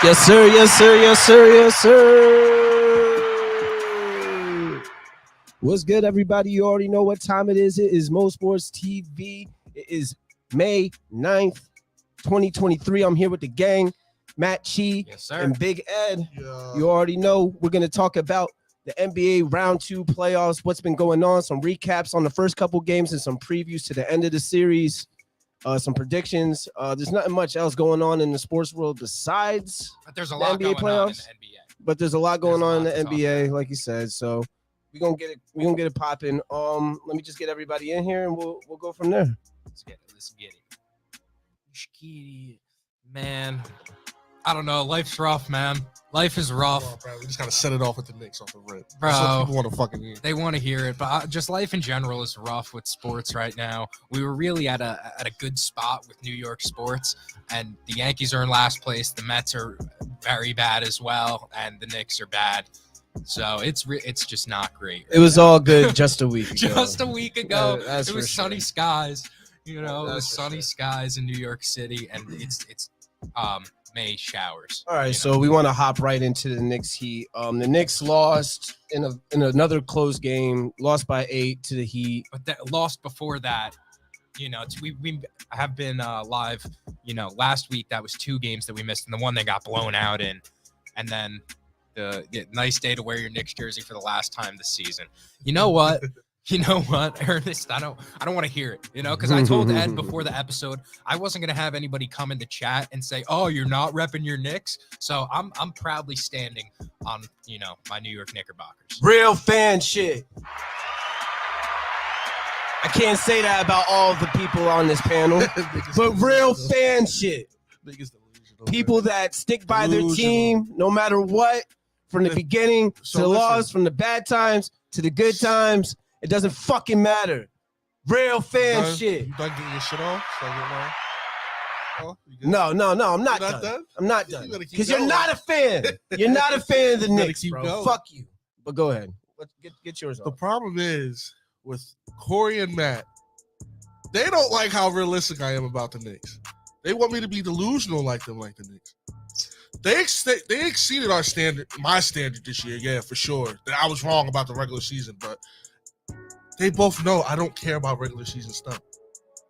Yes, sir. Yes, sir. Yes, sir. Yes, sir. What's good, everybody? You already know what time it is. It is MoSports TV. It is May 9th, 2023. I'm here with the gang, Matt Chi and Big Ed. Yeah. You already know we're going to talk about the NBA Round 2 playoffs, what's been going on, some recaps on the first couple games, and some previews to the end of the series. Some predictions. There's nothing much else going on in the sports world besides there's a lot NBA going playoffs. on in the NBA. But there's a lot going on in the NBA, like you said. So we're gonna get it popping. Let me just get everybody in here and we'll go from there. Let's get it. Man, I don't know. Life's rough, man. Life is rough. Bro, we just gotta set it off with the Knicks off the rip. Bro, that's what people want to fucking hear. They want to hear it, but just life in general is rough with sports right now. We were really at a good spot with New York sports, and the Yankees are in last place. The Mets are very bad as well, and the Knicks are bad. So it's just not great. It was all good just a week ago. Just a week ago, it was sunny skies. You know, it was sunny sure. skies in New York City, and it's May showers. All right, so we want to hop right into the Knicks Heat. The Knicks lost in another close game, lost by 8 to the Heat. But that lost before that. You know, we have been live. You know, last week that was 2 games that we missed, and the one they got blown out in, and then the nice day to wear your Knicks jersey for the last time this season. You know what? Ernest, I don't want to hear it, you know, because I told Ed before the episode I wasn't going to have anybody come in the chat and say, oh, you're not repping your Knicks. So I'm proudly standing on, you know, my New York Knickerbockers. Real fan shit. I can't say that about all the people on this panel, but real fan shit. People that stick by their team no matter what, from the beginning to the loss, from the bad times to the good times. It doesn't fucking matter. Real fan shit. You done getting your shit off? No, I'm not done. I'm not done. Because you're not a fan. You're not a fan of the Knicks, bro. Going. Fuck you. But go ahead. Get yours off. The problem is with Corey and Matt, they don't like how realistic I am about the Knicks. They want me to be delusional like them, like the Knicks. They exceeded our standard, my standard this year, yeah, for sure. I was wrong about the regular season, but they both know I don't care about regular season stuff.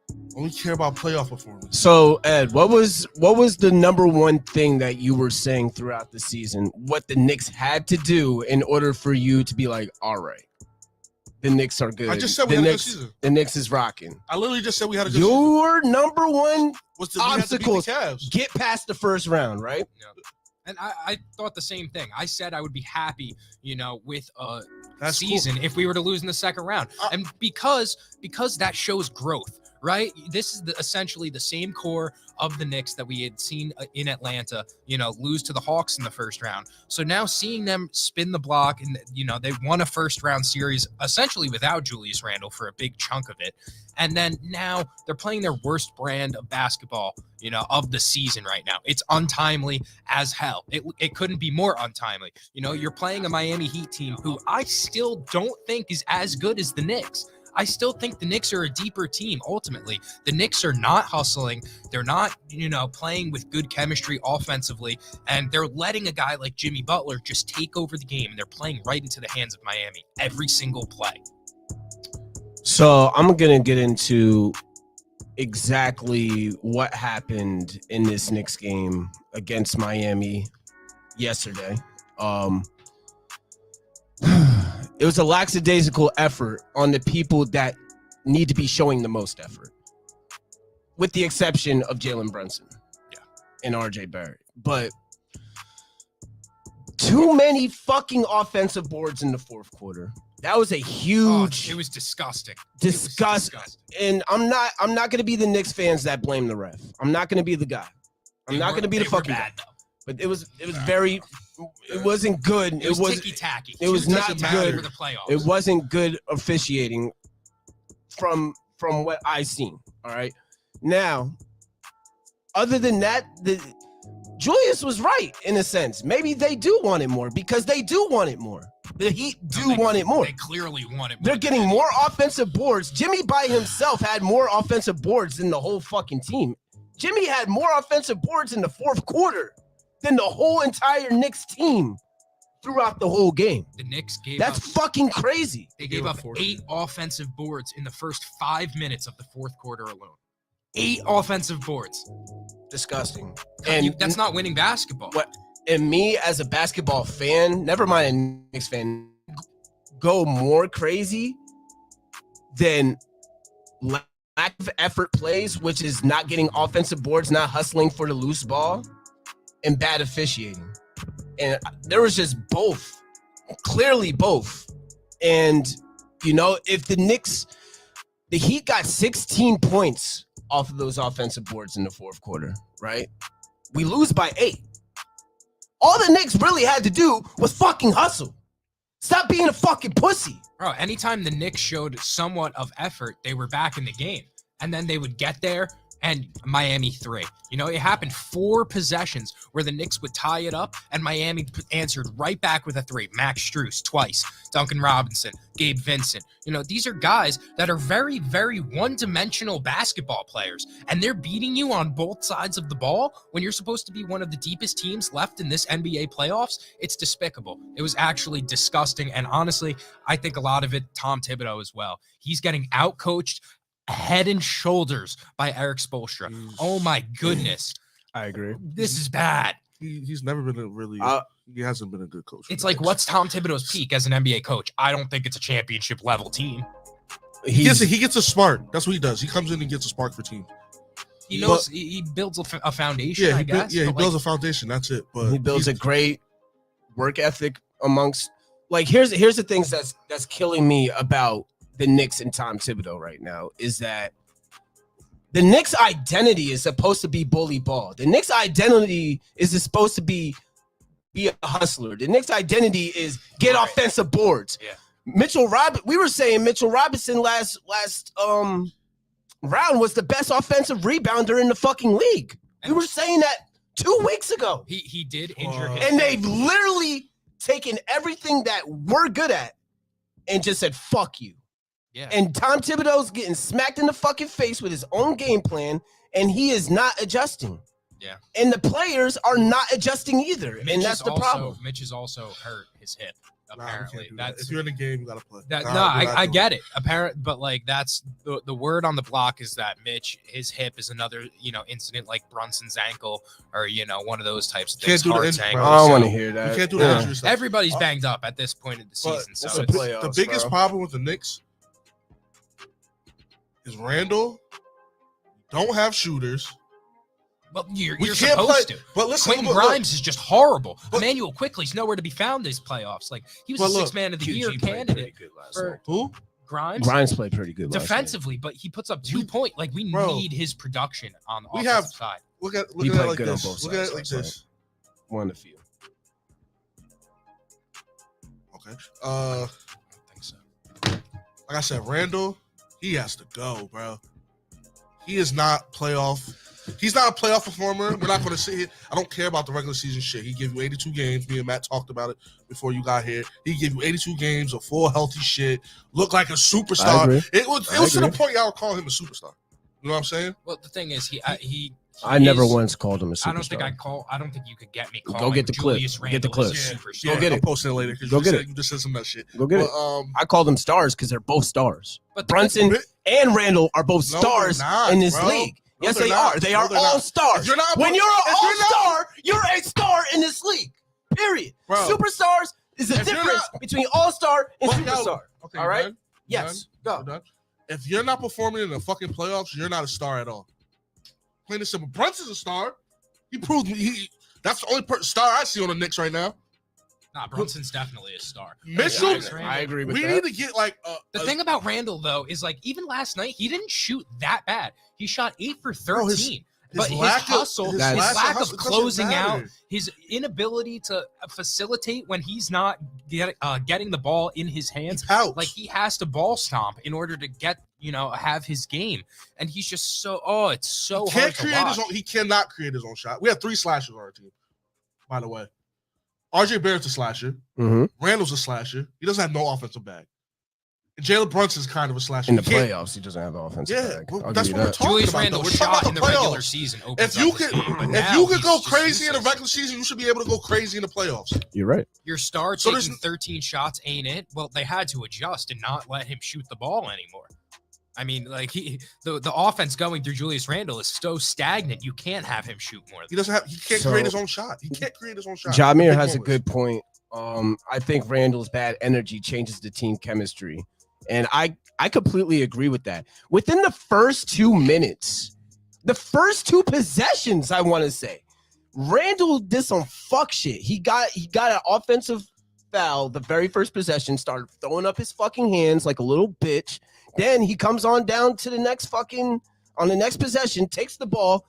I only care about playoff performance. So, Ed, what was the number one thing that you were saying throughout the season? What the Knicks had to do in order for you to be like, all right, the Knicks are good. I just said we had a good season. The Knicks is rocking. I literally just said we had a good season. Your number one obstacles, Cavs. Get past the first round, right? Yeah. And I thought the same thing. I said I would be happy, you know, with a season if we were to lose in the second round. And because that shows growth, right? This is essentially the same core of the Knicks that we had seen in Atlanta, you know, lose to the Hawks in the first round. So now seeing them spin the block and, you know, they won a first round series essentially without Julius Randle for a big chunk of it. And then now they're playing their worst brand of basketball, you know, of the season right now. It's untimely as hell. It couldn't be more untimely. You know, you're playing a Miami Heat team who I still don't think is as good as the Knicks. I still think the Knicks are a deeper team, ultimately. The Knicks are not hustling. They're not, you know, playing with good chemistry offensively, and they're letting a guy like Jimmy Butler just take over the game, and they're playing right into the hands of Miami every single play. So I'm going to get into exactly what happened in this Knicks game against Miami yesterday. It was a lackadaisical effort on the people that need to be showing the most effort, with the exception of Jalen Brunson and RJ Barrett. But too many fucking offensive boards in the fourth quarter. That was a huge. It was disgusting. Disgusting. And I'm not going to be the Knicks fans that blame the ref. I'm not going to be the guy. I'm not going to be the fucking guy. But it was very. It wasn't good. It was ticky-tacky. It was not good. For the playoffs. It wasn't good officiating from what I seen. All right. Now, other than that, Julius was right in a sense. Maybe they do want it more because they do want it more. The Heat want it more. They clearly want it more. They're getting more offensive boards. Jimmy by himself had more offensive boards than the whole fucking team. Jimmy had more offensive boards in the fourth quarter than the whole entire Knicks team throughout the whole game. The Knicks gave That's fucking crazy. They gave up 8 offensive boards in the first 5 minutes of the fourth quarter alone. 8 offensive boards. Disgusting. And that's not winning basketball. What? And me as a basketball fan, never mind a Knicks fan, go more crazy than lack of effort plays, which is not getting offensive boards, not hustling for the loose ball, and bad officiating. And there was just both, clearly both. And, if the Heat got 16 points off of those offensive boards in the fourth quarter, right? We lose by 8. All the Knicks really had to do was fucking hustle. Stop being a fucking pussy. Bro, anytime the Knicks showed somewhat of effort, they were back in the game. And then they would get there and Miami 3. It happened 4 possessions where the Knicks would tie it up and Miami answered right back with a 3. Max Strus twice, Duncan Robinson, Gabe Vincent. These are guys that are very, very one-dimensional basketball players, and they're beating you on both sides of the ball when you're supposed to be one of the deepest teams left in this NBA playoffs. It's despicable. It was actually disgusting, and honestly, I think a lot of it, Tom Thibodeau as well. He's getting out-coached head and shoulders by Eric Spoelstra. Oh my goodness. I agree. This is bad. He's never been a really he hasn't been a good coach. It's like, what's Tom Thibodeau's peak as an NBA coach? I don't think it's a championship level team. He gets a spark. That's what he does. He comes in and gets a spark for team. He knows he builds a foundation, I guess. He builds a foundation. That's it. But he builds a great work ethic amongst here's the things that's killing me about the Knicks and Tom Thibodeau right now is that the Knicks identity is supposed to be bully ball. The Knicks identity is supposed to be a hustler. The Knicks identity is get offensive boards. Yeah. We were saying Mitchell Robinson last round was the best offensive rebounder in the fucking league. We were saying that 2 weeks ago. He did injure him. And they've literally taken everything that we're good at and just said, fuck you. Yeah. And Tom Thibodeau's getting smacked in the fucking face with his own game plan, and he is not adjusting. Yeah. And the players are not adjusting either. And that's the problem. Mitch has also hurt his hip, apparently. If you're in the game, you got to play. I get it. But that's the word on the block is that Mitch, his hip is another, incident like Brunson's ankle or, one of those types of things. Can't do the I don't want to hear that. You can't do the injury stuff. Everybody's banged up at this point in the season. So the biggest problem with the Knicks is Randall don't have shooters. Well, you're supposed to. But listen, Quentin Grimes is just horrible. Emmanuel Quickly's nowhere to be found these playoffs. He was a 6th man of the year candidate. For who? Grimes. Grimes played pretty good defensively, but he puts up 2 points. We need his production on the offensive side. Look at it like this. Look at it like this. One of the few. Okay. I don't think so. Like I said, Randall, he has to go, bro. He is not playoff. He's not a playoff performer. We're not going to sit here. I don't care about the regular season shit. He gave you 82 games. Me and Matt talked about it before you got here. He gave you 82 games of full healthy shit. Looked like a superstar. It was to the point y'all would call him a superstar. You know what I'm saying? Well, the thing is, I never once called him a superstar. I don't think you could get me calling Go get the clip. Julius Get the Randle clip. Go get it. I'll post it later. Go get it. You just said some of that shit. Go get it. I call them stars because they're both stars. But Brunson and Randall are both stars in this league. No, yes, they are. They are all stars. When you're an all-star, you're a star in this league. Period. Bro. Superstars is the difference between all-star and superstar. Okay, all right? done? Yes. Go. Done? If you're not performing in the fucking playoffs, you're not a star at all. Plain and simple. Brunson's a star. He proved me. That's the only star I see on the Knicks right now. Nah, Brunson's definitely a star. Mitchell, I agree with that. We need to get the thing about Randall though is even last night he didn't shoot that bad. He shot 8 for 13. But his hustle, his lack of closing out, his inability to facilitate when he's not getting the ball in his hands, he has to ball stomp in order to get have his game, and he's just it's so hard to watch. He cannot create his own shot. We have 3 slashers on our team, by the way. RJ Barrett's a slasher. Mm-hmm. Randall's a slasher. He doesn't have no offensive bag. Jalen Brunson's kind of a slasher. In the playoffs, he doesn't have offensive bag. Well, that's what we're talking Julius about. Randle We're shot talking in the about regular season. If you could go crazy in the regular season, you should be able to go crazy in the playoffs. You're right. Your star taking 13 shots ain't it? Well, they had to adjust and not let him shoot the ball anymore. I mean, like the offense going through Julius Randle is so stagnant. You can't have him shoot more. He can't create his own shot. He can't create his own shot. Jamir has a good point. I think Randle's bad energy changes the team chemistry. And I completely agree with that. Within the first 2 minutes, the first 2 possessions, I want to say, Randle did some fuck shit. He got an offensive foul the very first possession, started throwing up his fucking hands like a little bitch. Then he comes on down to the next on the next possession, takes the ball,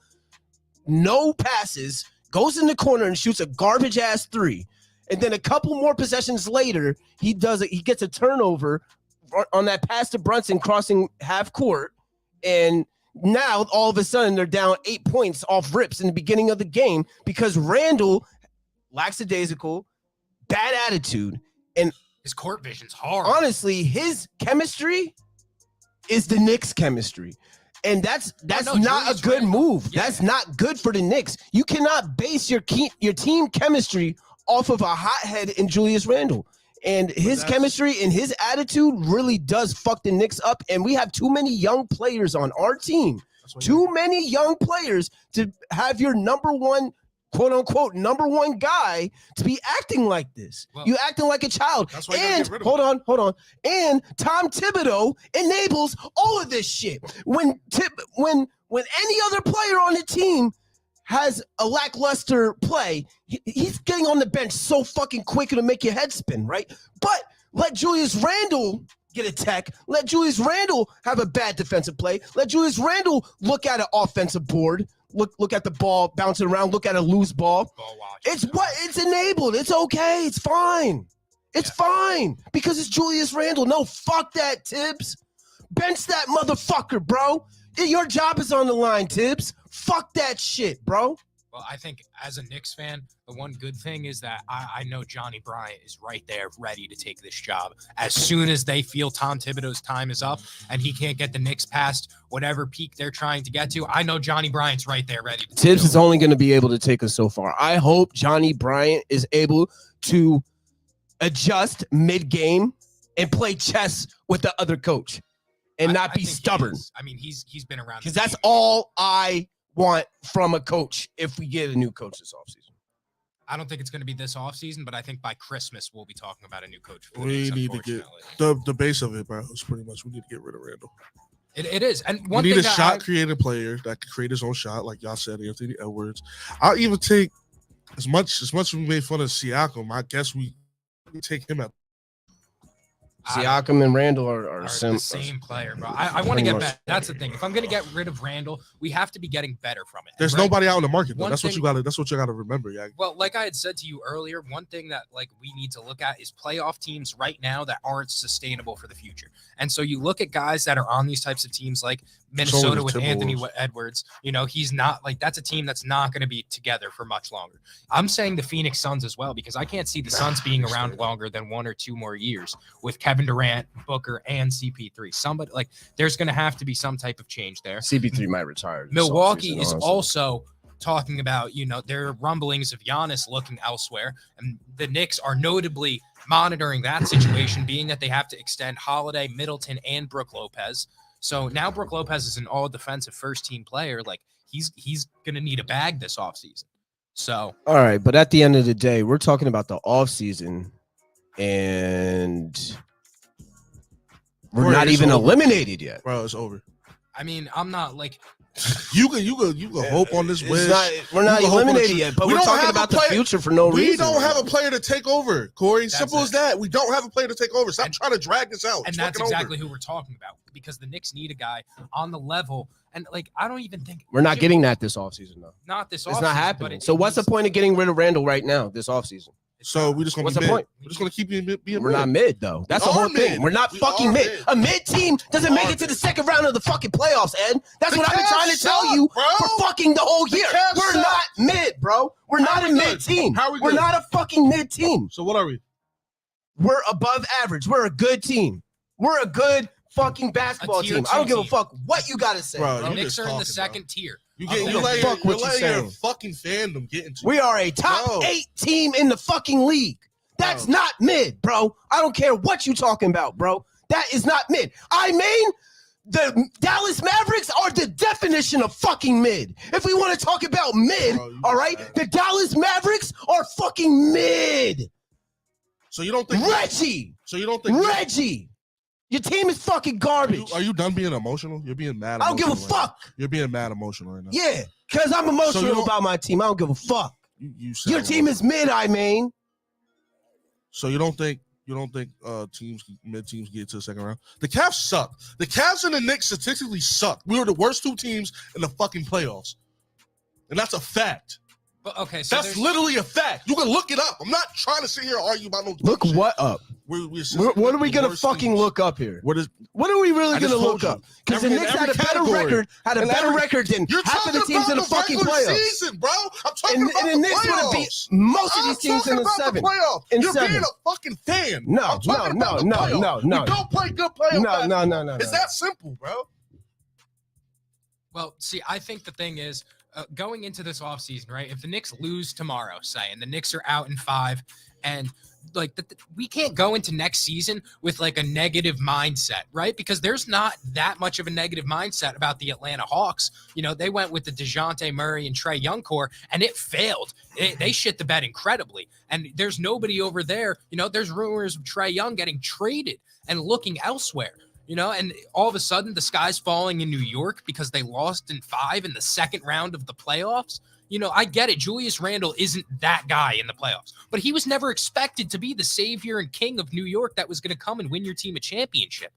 no passes, goes in the corner and shoots a garbage ass 3. And then a couple more possessions later, he gets a turnover on that pass to Brunson crossing half court. And now all of a sudden they're down 8 points off rips in the beginning of the game because Randle, lackadaisical, bad attitude, and his court vision's hard. Honestly, his chemistry is the Knicks chemistry. And that's not a good move. Yeah. That's not good for the Knicks. You cannot base your team chemistry off of a hothead in Julius Randle. And his chemistry and his attitude really does fuck the Knicks up. And we have too many young players on our team. Too many young players to have your number one, quote unquote, number one guy to be acting like this. Well, you acting like a child. And hold on. And Tom Thibodeau enables all of this shit. When any other player on the team has a lackluster play, he's getting on the bench so fucking quick to make your head spin, right? But let Julius Randle get a tech. Let Julius Randle have a bad defensive play. Let Julius Randle look at an offensive board. Look at the ball bouncing around. Look at a loose ball. It's enabled. It's okay. It's fine. It's fine because it's Julius Randle. No, fuck that, Tibbs. Bench that motherfucker, bro. Your job is on the line, Tibbs. Fuck that shit, bro. Well, I think as a Knicks fan, the one good thing is that I know Johnny Bryant is right there ready to take this job. As soon as they feel Tom Thibodeau's time is up and he can't get the Knicks past whatever peak they're trying to get to, I know Johnny Bryant's right there ready. Tibbs is only going to be able to take us so far. I hope Johnny Bryant is able to adjust mid-game and play chess with the other coach and not be stubborn. I mean, he's been around. Because that's all I want from a coach if we get a new coach this offseason. I don't think it's going to be this offseason, but I think by Christmas we'll be talking about a new coach. We need to get the base of it, bro. It's pretty much we need to get rid of Randle. It is. And we need a shot creating player that can create his own shot, like y'all said, Anthony Edwards. I'll even take as much as we made fun of Siakam, I guess we take him out. Siakam and Randle are the same player, bro. I want to get better. That's the thing. If I'm going to get rid of Randle, we have to be getting better from it. There's nobody out in the market, though. That's what you got to remember, yeah. Well, like I had said to you earlier, one thing that we need to look at is playoff teams right now that aren't sustainable for the future. And so you look at guys that are on these types of teams like Minnesota with Anthony Edwards. He's not that's a team that's not going to be together for much longer. I'm saying the Phoenix Suns as well, because I can't see the Suns being around longer than 1 or 2 more years with Kevin Durant, Booker, and CP3. Somebody there's going to have to be some type of change there. CP3 might retire. Milwaukee is also talking about, there are rumblings of Giannis looking elsewhere, and the Knicks are notably monitoring that situation, being that they have to extend Holiday, Middleton, and Brook Lopez. So now Brook Lopez is an all-defensive first-team player. He's going to need a bag this offseason. So all right, but at the end of the day, we're talking about the offseason, and we're not even eliminated yet. Bro, it's over. I mean, I'm not you can hope on this win. We're not eliminated yet, but we're talking about the future for no reason. We don't have a player to take over, Corey. Simple as that. We don't have a player to take over. Stop trying to drag this out. And that's exactly who we're talking about, because the Knicks need a guy on the level. And I don't even think we're not getting that this offseason, though. Not this offseason. It's not happening. So what's the point of getting rid of Randle right now this offseason? So we're just going to be mid. We're just going to keep being mid. We're not mid, though. That's the whole thing. We're not fucking mid. A mid team doesn't make it to the second round of the fucking playoffs, Ed. That's what I've been trying to tell you for fucking the whole year. We're not mid, bro. We're not a mid team. We're not a fucking mid team. So what are we? We're above average. We're a good team. We're a good fucking basketball tier team. two I don't give a team. fuck what you gotta say. Bro, The you Knicks just are in the talking, second tier. You let your fucking fandom get into We are a top 8 team in the fucking league. That's Bro. not mid, bro. I don't care what you talking about, bro. That is not mid. I mean, the Dallas Mavericks are the definition of fucking mid. If we want to talk about mid, Bro, all right, the Dallas Mavericks are fucking mid. So you don't think Reggie? So you don't think Reggie? Your team is fucking garbage. Are you done being emotional? You're being mad. I don't give a emotional right fuck. now. You're being mad emotional right now. Yeah, because I'm emotional about my team. I don't give a fuck. Your team is mid, I mean. So you don't think mid teams get to the second round? The Cavs suck. The Cavs and the Knicks statistically suck. We were the worst 2 teams in the fucking playoffs. And that's a fact. But okay, so that's literally a fact. You can look it up. I'm not trying to sit here and argue about no Look shit. What up? What are we gonna fucking look up here? What are we really gonna look up? Because the Knicks had a better record than half of the teams in the fucking playoffs. Season, bro. I'm talking about the Knicks would have beat most of these teams in the 7. You're being a fucking fan. No. We don't play good playoff. No. It's that simple, bro. Well, see, I think the thing is, going into this offseason, right? If the Knicks lose tomorrow, say, and the Knicks are out in 5, and like we can't go into next season with like a negative mindset, right? Because there's not that much of a negative mindset about the Atlanta Hawks. You know, they went with the DeJounte Murray and Trae Young core, and it failed. They shit the bed incredibly. And there's nobody over there. You know, there's rumors of Trae Young getting traded and looking elsewhere. You know, and all of a sudden the sky's falling in New York because they lost in 5 in the second round of the playoffs. You know, I get it. Julius Randle isn't that guy in the playoffs, but he was never expected to be the savior and king of New York that was going to come and win your team a championship,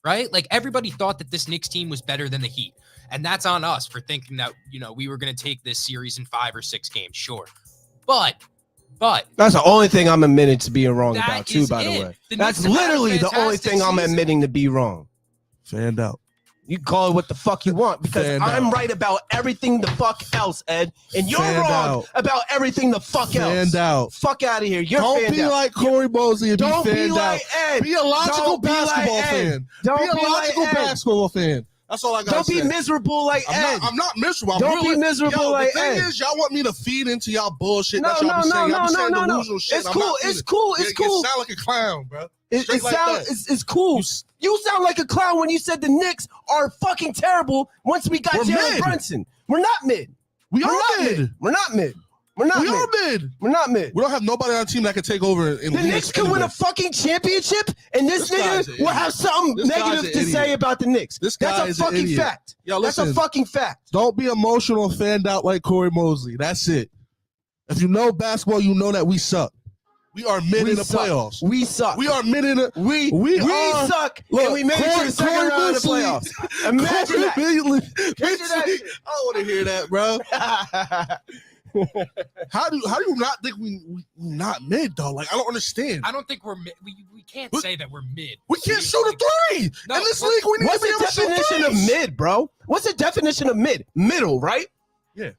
right? Like everybody thought that this Knicks team was better than the Heat. And that's on us for thinking that, you know, we were going to take this series in 5 or 6 games. Sure. But that's the only thing I'm admitting to being wrong about too, by the way. That's literally the only thing I'm admitting to be wrong. Fanned out. You call it what the fuck you want because I'm right about everything the fuck else, Ed, and you're wrong about everything the fuck else. Fanned out. Fuck out of here. You're Don't be like Corey Mosley and don't be fanned be like out. Ed. Be a logical basketball fan. Don't be a logical like basketball fan. That's all I got. Don't be miserable like Ed. I'm not miserable. Don't be miserable like Ed. The thing is, y'all want me to feed into y'all bullshit. No. It's cool. It's cool. You sound like a clown, bro. It's cool. You sound like a clown when you said the Knicks are fucking terrible once we got Jalen Brunson. We're not mid. We are mid. We're not mid. We are mid. We're not mid. We don't have nobody on our team that can take over. The Knicks can win a fucking championship, and this nigga will have something negative to say about the Knicks. That's a fucking fact. That's a fucking fact. Don't be emotional and fanned out like Corey Mosley. That's it. If you know basketball, you know that we suck. We are mid in the playoffs. We suck. We are mid in the we suck. Look, and we made it to the second round of the playoffs. Imagine that. I don't want to hear that, bro. How do you not think we not mid though? Like I don't understand. I don't think we're mid. We can't say that we're mid. We can't shoot a 3. No, in this league, we need to be able to shoot What's the definition of mid, bro? What's the definition of mid? Middle, right? Yeah.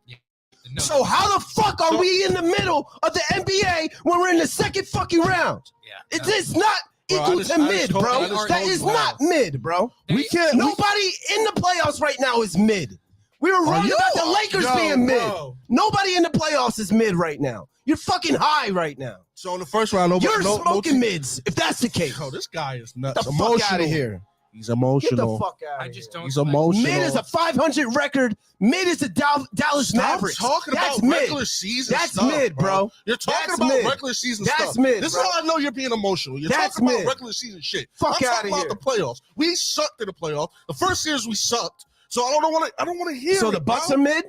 No. So how the fuck are we in the middle of the NBA when we're in the second fucking round? Yeah. It's not equal to mid, bro. That is not mid, bro. We can't. Nobody in the playoffs right now is mid. We were wrong about the Lakers being mid. Bro. Nobody in the playoffs is mid right now. You're fucking high right now. So in the first round, you're smoking mids. If that's the case, this guy is nuts. Get the fuck out of here. He's emotional. Get the fuck out of here. I just don't. He's emotional. Mid is a 500 record. Mid is the Dallas Mavericks. Talking that's about mid. regular season That's stuff, mid, bro. You're talking about regular season that's stuff. Mid, this bro. is how I know you're being emotional. You're talking about regular season shit. Fuck out of here. I'm talking about the playoffs. We sucked in the playoffs. The first series we sucked. So I don't want to hear. So the Bucks are mid.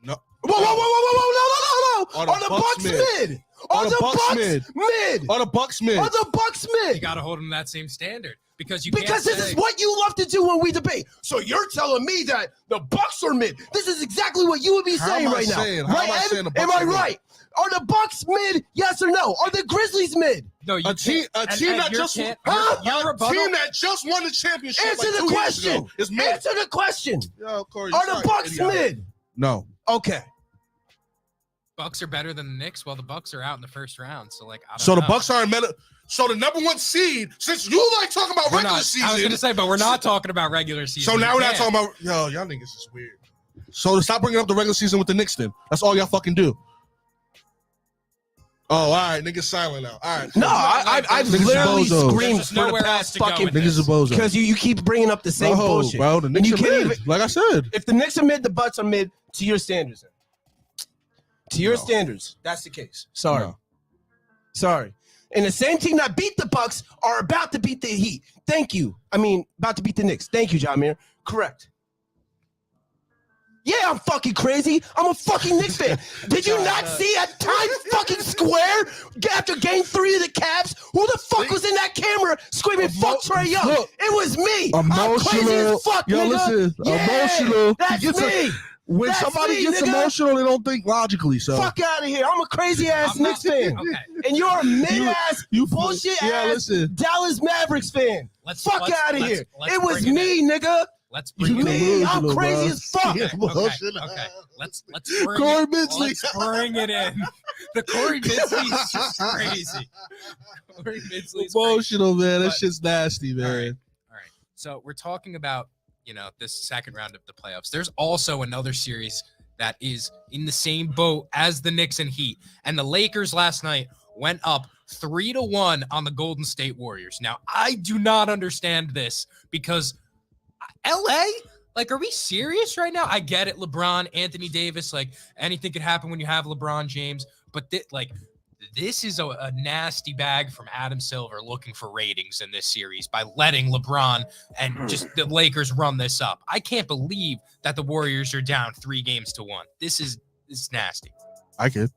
No. Whoa! No! Are the Bucks mid? Are the Bucks mid? Are the Bucks mid? Are the Bucks mid? You gotta hold them to that same standard because this is what you love to do when we debate. So you're telling me that the Bucks are mid? This is exactly what you would be saying right now, right? Ed? Am I right? Are the Bucks mid? Yes or no? Are the Grizzlies mid? No, a team that just won the championship. Answer the question. Answer the question. Yo, Corey, are the Bucks mid? No. Okay. Bucks are better than the Knicks. Well, the Bucks are out in the first round, so like. The Bucks aren't mid. So the number 1 seed, since you like talking about regular season. I was going to say, but we're not talking about regular season. So now we're not talking about, y'all niggas is weird. So stop bringing up the regular season with the Knicks then. That's all y'all fucking do. Oh, all right, niggas silent now. All right. No, I've literally screamed for the past fucking niggas are bozo. Because you keep bringing up the same bullshit. Bro, the Knicks are mid. Like I said. If the Knicks are mid, the Bucks are mid to your standards. To your standards, that's the case. Sorry. And the same team that beat the Bucks are about to beat the Heat. Thank you. I mean, about to beat the Knicks. Thank you, Jamir. Correct. Yeah, I'm fucking crazy. I'm a fucking Knicks fan. Did you not see a Times fucking Square after game 3 of the Cavs? Who the fuck was in that camera screaming, fuck Trae Young? It was me. I'm crazy as fuck, nigga. Listen, emotional. That's me. When somebody gets emotional, they don't think logically. So fuck out of here. I'm a crazy ass Knicks fan. Okay. And you're a mid-ass, bullshit ass Dallas Mavericks fan. Fuck out of here. It was me, nigga. Let's bring it in. I'm crazy as fuck. Okay. Let's bring it in. The Corey Midsley is just crazy. Corey Midsley's emotional, man. That shit's nasty, man. All right. So we're talking about, this second round of the playoffs. There's also another series that is in the same boat as the Knicks and Heat. And the Lakers last night went up 3-1 on the Golden State Warriors. Now, I do not understand this because LA, like, are we serious right now? I get it, LeBron, Anthony Davis, like, anything could happen when you have LeBron James, but this is a nasty bag from Adam Silver looking for ratings in this series by letting LeBron and just the Lakers run this up. I can't believe that the Warriors are down 3-1. This is nasty. I could.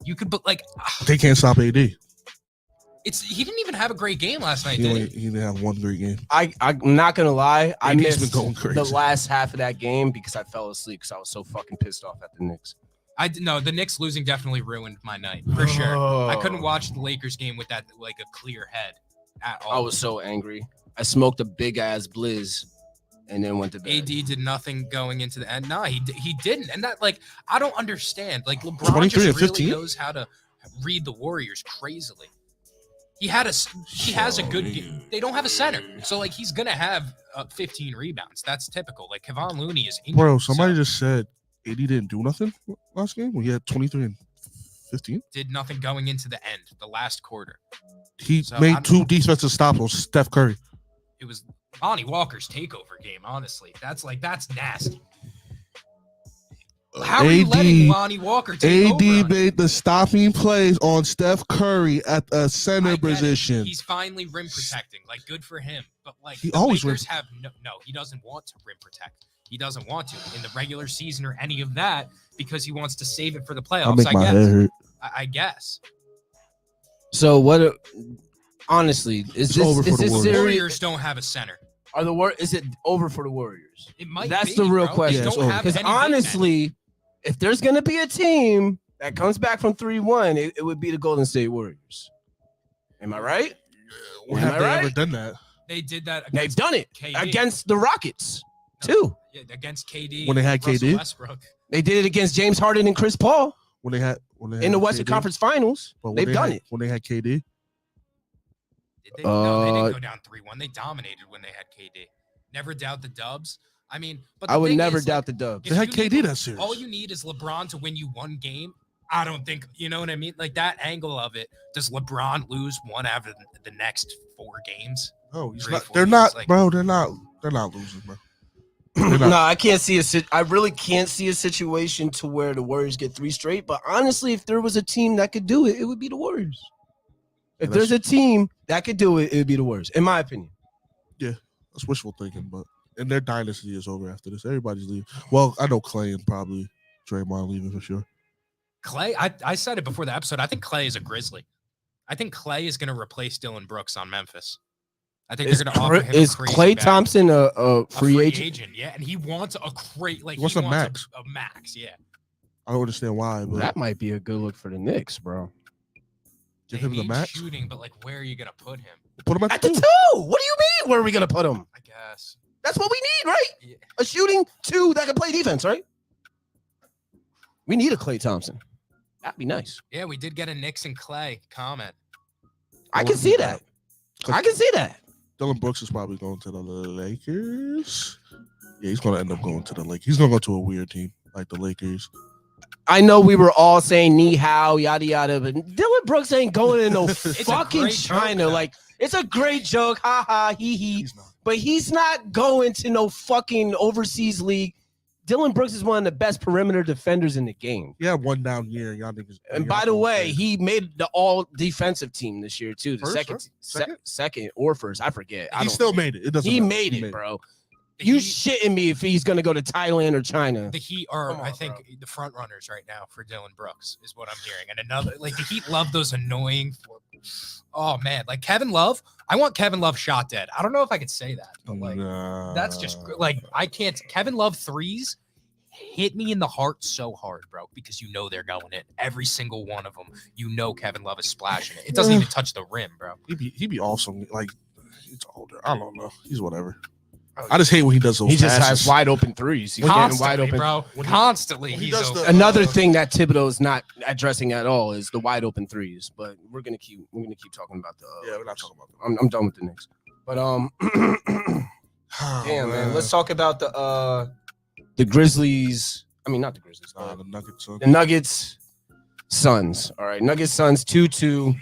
You could, but like, they can't stop AD. He didn't even have a great game last night, did he? He didn't have one great game. I'm not gonna lie. I missed the last half of that game because I fell asleep because I was so fucking pissed off at the Knicks. The Knicks losing definitely ruined my night for sure. I couldn't watch the Lakers game with that like a clear head at all. I was so angry. I smoked a big ass blizz and then went to bed. AD did nothing going into the end. No, he didn't. And that, like, I don't understand. Like, LeBron just really knows how to read the Warriors crazily. He has a good game. They don't have a center. So, like, he's going to have 15 rebounds. That's typical. Like, Kevon Looney is injured. Bro, somebody just said AD didn't do nothing last game when he had 23 and 15. Did nothing going into the end, the last quarter. He made 2 defensive stops on Steph Curry. It was Lonnie Walker's takeover game, honestly. That's nasty. How are you letting Lonnie Walker take over? AD made the stopping plays on Steph Curry at a center position. He's finally rim protecting. Like, good for him. But, like, he the always Lakers have no, he doesn't want to rim protect. He doesn't want to in the regular season or any of that because he wants to save it for the playoffs, I guess. So what? Honestly, is this Warriors don't have a center? Is it over for the Warriors? It might. That's the real question. Because honestly, if there's gonna be a team that comes back from 3-1, it would be the Golden State Warriors. Am I right? Have they ever done that? They did that. They've done it against the Rockets too. Yeah, against KD. When they had KD, Westbrook. They did it against James Harden and Chris Paul. When they had in the Western Conference Finals. They've done it when they had KD. No, they didn't go down 3-1. They dominated when they had KD. Never doubt the Dubs. I mean, but I would never doubt the Dubs. They had KD that series. All you need is LeBron to win you one game. I don't think, you know what I mean? Like, that angle of it. Does LeBron lose one out of the next 4 games? No, he's not. They're not, bro. They're not losing, bro. No, I can't see I really can't see a situation to where the Warriors get 3 straight. But honestly, if there was a team that could do it, it would be the Warriors. If there's a team that could do it, it would be the Warriors, in my opinion. Yeah, that's wishful thinking, and their dynasty is over after this. Everybody's leaving. Well, I know Clay and probably Draymond leaving for sure. Clay, I said it before the episode. I think Clay is a Grizzly. I think Clay is going to replace Dillon Brooks on Memphis. I think they're going to offer him Is Klay Thompson a free agent? Yeah, and he wants a he wants a max. A max, yeah. I don't understand why, but that might be a good look for the Knicks, bro. Give him the max shooting, but like, where are you gonna put him? Put him at the 2. What do you mean? Where are we gonna put him? I guess that's what we need, right? Yeah. A shooting 2 that can play defense, right? We need a Klay Thompson. That'd be nice. Yeah, we did get a Knicks and Clay comment. I can see that. I can see that. Dillon Brooks is probably going to the Lakers. Yeah, he's going to end up going to the Lakers. He's going to go to a weird team like the Lakers. I know we were all saying ni hao, yada yada, but Dillon Brooks ain't going to no fucking China. Like, it's a great joke, ha ha, hee hee. But he's not going to no fucking overseas league. Dillon Brooks is one of the best perimeter defenders in the game. Yeah, one down year, y'all niggas. And by the way, he made the all defensive team this year too. The second or first, I forget. He still made it. It doesn't. He made it, bro. You shitting me if he's gonna go to Thailand or China? The Heat are, I think, the front runners right now for Dillon Brooks is what I'm hearing. And another, like the Heat love those annoying. Oh man, like Kevin Love. I want Kevin Love shot dead. I don't know if I could say that, but like that's just like I can't. Kevin Love threes hit me in the heart so hard, bro, because you know they're going in. Every single one of them. You know Kevin Love is splashing it. It doesn't even touch the rim, bro. He'd be awesome. Like he's older. I don't know. He's whatever. I just hate when he does those. He just has wide open threes. He's getting wide open, bro. Constantly, he does another thing that Thibodeau is not addressing at all is the wide open threes. But we're gonna keep talking about the. Yeah, we're not talking about them. I'm done with the Knicks. But damn man, let's talk about the Grizzlies. I mean, not the Grizzlies. The Nuggets. The Nuggets, Suns. All right, Nuggets, Suns 2-2.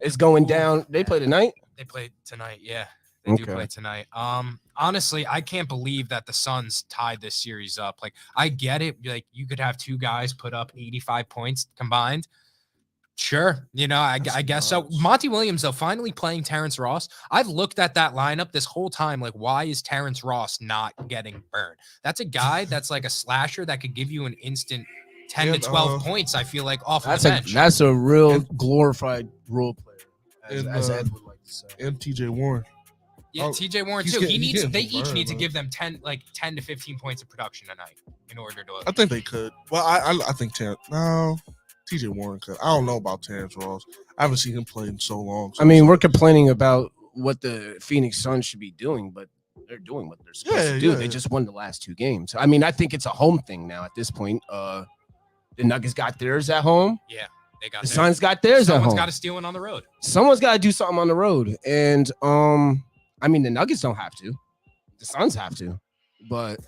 It's going down. They play tonight. They play tonight. Yeah. They do play tonight. Honestly, I can't believe that the Suns tied this series up. Like, I get it. Like, you could have two guys put up 85 points combined. Sure. You know, I guess so. Monty Williams, though, finally playing Terrence Ross. I've looked at that lineup this whole time. Like, why is Terrence Ross not getting burned? That's a guy that's like a slasher that could give you an instant 10 to 12 points, I feel like, off the bench. That's a real glorified role player, as Ed would like to say. And TJ Warren. Yeah, TJ Warren too. They each need to give them 10 to 15 points of production tonight in order to. I think they could. Well, I think TJ Warren could. I don't know about Terrence Ross. I haven't seen him play in so long. I mean, we're complaining about what the Phoenix Suns should be doing, but they're doing what they're supposed to do. Yeah. They just won the last two games. I mean, I think it's a home thing now at this point. The Nuggets got theirs at home. Yeah, they got the Suns got theirs at home. Someone's got to steal one on the road. Someone's got to do something on the road, and I mean, the Nuggets don't have to. The Suns have to, but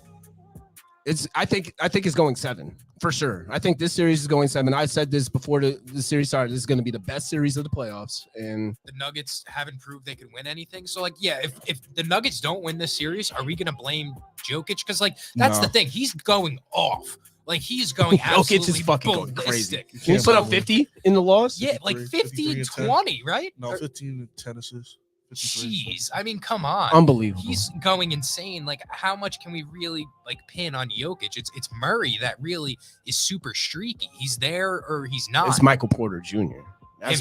I think it's going 7 for sure. I think this series is going 7. I said this before the series started. This is going to be the best series of the playoffs, and the Nuggets haven't proved they can win anything. So, like, yeah, if the Nuggets don't win this series, are we going to blame Jokic? Because, like, that's the thing. He's going off. Like, he's going absolutely Jokic is fucking going crazy. Can you put up 50 in the loss? Yeah, like 50, 20, right? No, 15 10 assists. Jeez, I mean, come on, unbelievable. He's going insane. Like, how much can we really pin on Jokic? It's Murray that really is super streaky. He's there or he's not. It's Michael Porter Jr. That's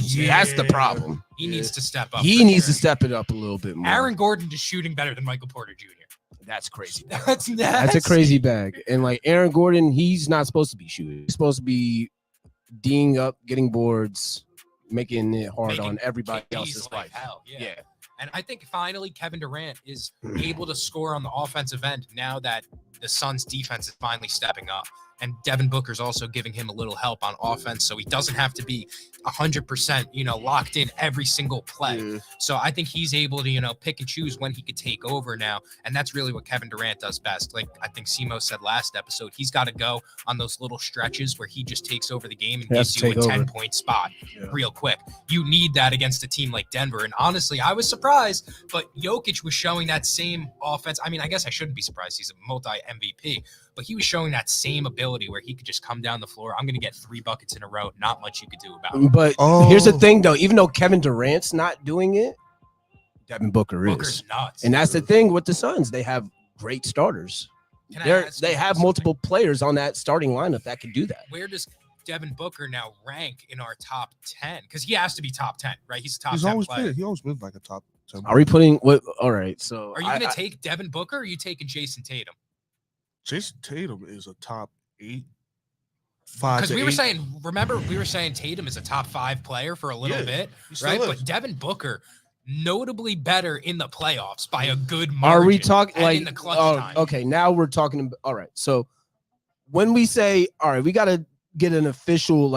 the problem. He needs to step up. He needs to step it up a little bit more. Aaron Gordon is shooting better than Michael Porter Jr. That's crazy. That's a crazy bag. And like Aaron Gordon, he's not supposed to be shooting. He's supposed to be D'ing up, getting boards, making it hard on everybody else's life. Yeah. And I think finally Kevin Durant is able to score on the offensive end now that the Suns defense is finally stepping up. And Devin Booker's also giving him a little help on offense, so he doesn't have to be 100%, locked in every single play. Yeah. So I think he's able to, pick and choose when he could take over now, and that's really what Kevin Durant does best. Like I think Simo said last episode, he's got to go on those little stretches where he just takes over the game and gives you a 10-point spot real quick. You need that against a team like Denver, and honestly, I was surprised, but Jokic was showing that same offense. I mean, I guess I shouldn't be surprised. He's a multi-MVP. But he was showing that same ability where he could just come down the floor. I'm going to get 3 buckets in a row. Not much you could do about it. But here's the thing, though. Even though Kevin Durant's not doing it, Devin Booker's nuts. And that's the thing with the Suns. They have great starters. They have multiple players on that starting lineup that can do that. Where does Devin Booker now rank in our top 10? Because he has to be top 10, right? He's a top 10 player. He always been like a top 10. Are we putting what? All right. So are you going to take Devin Booker or are you taking Jason Tatum? Jason Tatum is a top 8, 5. Because we were saying Tatum is a top 5 player for a little bit, right? But Devin Booker, notably better in the playoffs by a good margin. Are we talking like in the clutch time? Okay, now we're talking. All right, so when we say, all right, we got to get an official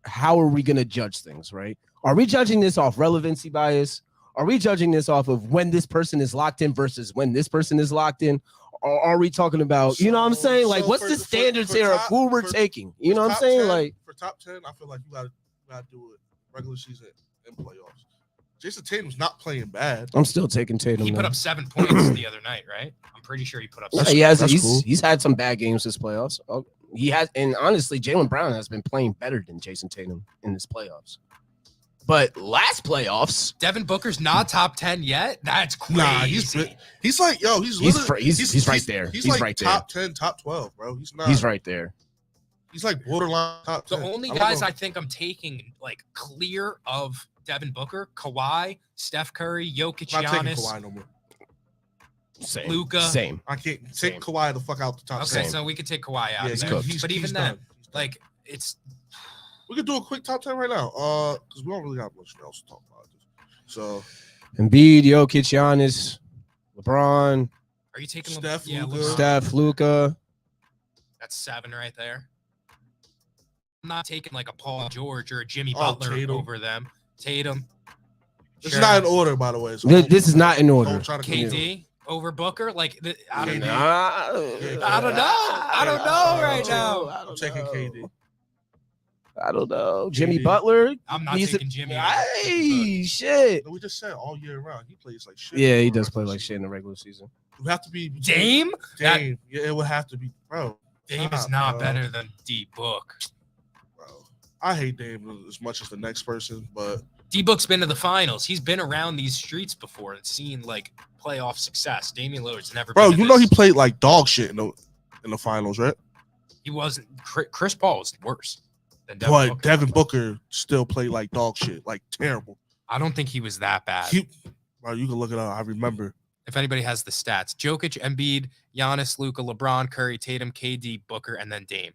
how are we going to judge things, right? Are we judging this off relevancy bias? Are we judging this off of when this person is locked in versus when this person is locked in? Or are we talking about, you know what I'm saying? Like, what's the standards here of who we're taking? You know what I'm saying? 10, like, for top 10, I feel like you gotta do it regular season and playoffs. Jason Tatum's not playing bad. I'm still taking Tatum. He put up 7 points the other night, right? I'm pretty sure he put up. He's had some bad games this playoffs. He has, and honestly, Jaylen Brown has been playing better than Jason Tatum in this playoffs. But last playoffs, Devin Booker's not top 10 yet. That's crazy. Nah, he's like, yo, he's right there. He's like right there. Top 10, top 12, bro. He's not. He's right there. He's like borderline top 10. The only guys I think I'm taking like clear of Devin Booker, Kawhi, Steph Curry, Jokic, I'm not taking Giannis, Kawhi no more. Same. Luka. Same. I can't take Kawhi the fuck out the top. Okay, Same. so we could take Kawhi out. Yeah, of there. But even then, like it's. We could do a quick top 10 right now, because we don't really have much else to talk about. So, Embiid, Jokic, Giannis, LeBron. Are you taking Steph, Luka. Steph, Luka. That's 7 right there. I'm not taking like a Paul George or a Jimmy Butler Tatum. over them. Tatum. This is not in order, by the way. So this is not in order. KD over Booker, like I don't know. I don't know right now. I'm taking KD. I don't know. Jimmy Butler. I'm not taking Jimmy. Hey, shit. We just said all year round. He plays like shit. Yeah, he does play like shit in the regular season. It would have to be Dame. Yeah, it would have to be, bro. Dame is not better than D Book. Bro, I hate Dame as much as the next person, but D Book's been to the finals. He's been around these streets before and seen like playoff success. Damian Lillard's never. Bro, been you know he played like dog shit in the finals, right? He wasn't. Chris Paul was worse. But Devin Booker still played like dog shit, like terrible. I don't think he was that bad. Bro, you can look it up. I remember. If anybody has the stats, Jokic, Embiid, Giannis, Luka, LeBron, Curry, Tatum, KD, Booker, and then Dame.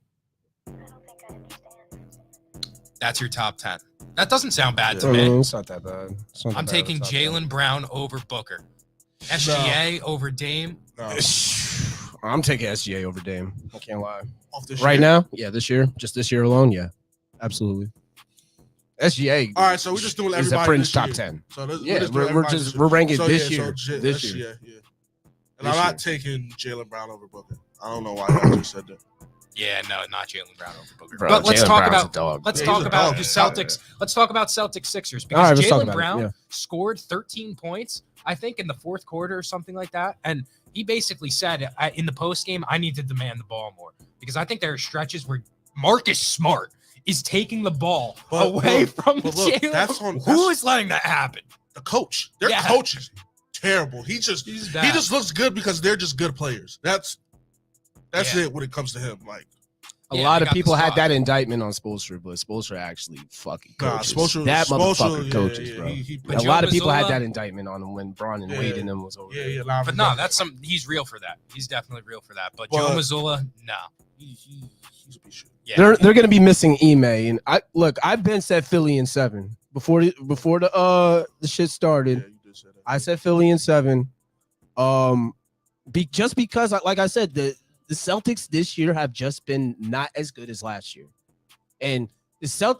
That's your top 10. That doesn't sound bad to me. It's not that bad. I'm taking Jaylen Brown over Booker. SGA over Dame. No. I'm taking SGA over Dame. I can't lie. Right now? Yeah, this year. Just this year alone? Yeah, absolutely. SGA. All right, so we're just doing everybody. Is a fringe top 10. So we're ranking this year. This year. Yeah. And I'm not taking Jaylen Brown over Booker. I don't know why I just said that. Yeah, no, not Jaylen Brown over Booker. Bro, but let's talk about the dog. Celtics. Let's talk about Celtics Sixers because Jaylen Brown scored 13 points, I think, in the fourth quarter or something like that. And he basically said in the post game, I need to demand the ball more because I think there are stretches where Marcus Smart is taking the ball away from Jaylen. Who is letting that happen? The coach. Their coach is terrible. He just looks good because they're just good players. That's it when it comes to him. Like a lot of people had that indictment on Spoelstra, but Spoelstra actually fucking coaches. That motherfucker coaches, bro. A lot of people had that indictment on him when Braun and Wade and them was over. But no, he's real for that. He's definitely real for that. But Joe Mazzulla, no. He's a piece of shit. Yeah. They're gonna be missing Ime, and I've been said Philly in 7 before the shit started. Yeah, you did say that. I said Philly in 7. Just because, like I said, the Celtics this year have just been not as good as last year, and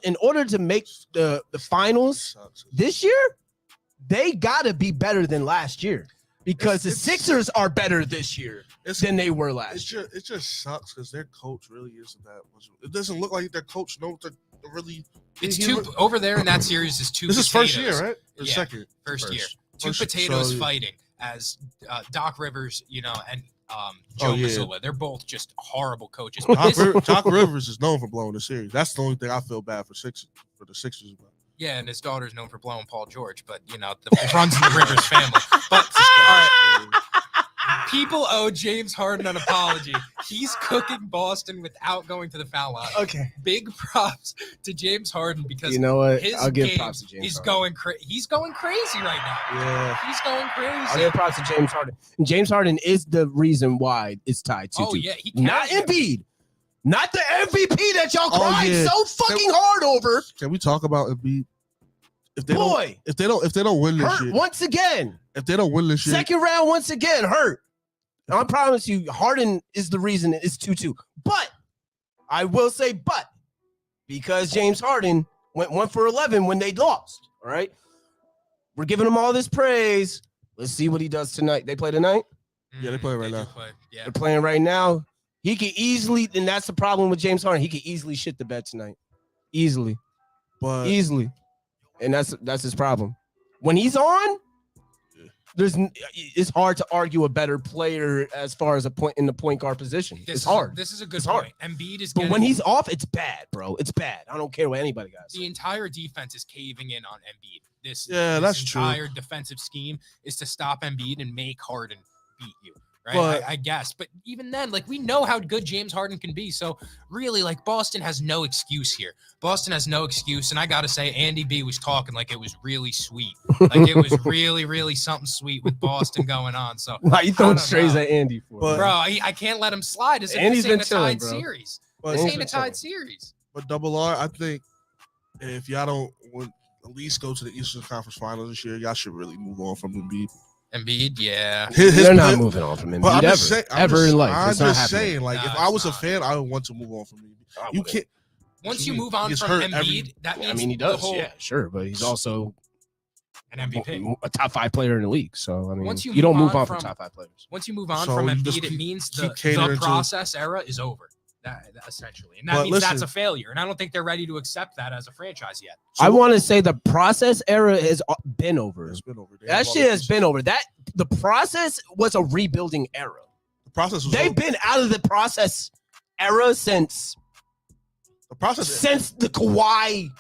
in order to make the finals this year, they gotta be better than last year because the Sixers are better this year than they were last year. It just sucks because their coach really isn't that much. It doesn't look like their coach knows to really. It's over there in that series is two. This potatoes. is first year, right? Or second? First year. Two potatoes fighting as Doc Rivers, and Joe Mazzulla. They're both just horrible coaches. Doc Rivers is known for blowing the series. That's the only thing I feel bad for the Sixers about. Yeah, and his daughter's known for blowing Paul George, but it runs in the Rivers family. But all right, people owe James Harden an apology. He's cooking Boston without going to the foul line. Okay, big props to James Harden because you know what? His I'll give game props to James. He's going crazy right now. Yeah, he's going crazy. I'll give props to James Harden. And James Harden is the reason why it's tied 2-2. Oh yeah, not Embiid. Not the MVP that y'all cried so fucking hard over. Can we talk about Embiid? If they don't win this hurt shit, once again. If they don't win this shit, second round once again hurt. I promise you, Harden is the reason it's 2-2. But I will say, because James Harden went 1 for 11 when they lost. All right. We're giving him all this praise. Let's see what he does tonight. They play tonight? Yeah, they play right now. Yeah. They're playing right now. He could easily, and that's the problem with James Harden. He could easily shit the bed tonight. Easily. Easily. And that's his problem. When he's on, it's hard to argue a better player as far as in the point guard position. It's hard. This is a good point. Embiid is, but when he's off, it's bad, bro. It's bad. I don't care what anybody got. The entire defense is caving in on Embiid. This entire defensive scheme is to stop Embiid and make Harden beat you. Right, I guess. But even then, like, we know how good James Harden can be. So really, like, Boston has no excuse here. Boston has no excuse. And I got to say, Andy B was talking like it was really sweet. Like, it was really, really something sweet with Boston going on. So why you throwing strays at Andy for? Bro, I can't let him slide. This ain't a tied series. This ain't a tied series. But Double R, I think if y'all don't at least go to the Eastern Conference Finals this year, y'all should really move on from Embiid. Embiid, yeah. They're not moving on from Embiid ever in life. I'm just saying, like, if I was a fan, I would want to move on from Embiid. You can't. Once you move on from Embiid, that means he does. Yeah, sure, but he's also an MVP, a top 5 player in the league. So I mean, once you don't move on from top 5 players. Once you move on from Embiid, it means the process era is over. That essentially, and that means that's a failure, and I don't think they're ready to accept that as a franchise yet. So, I want to say the process era has been over. It's been over. That shit has been over. The process was a rebuilding era. The process was They've been out of the process era since the Kawhi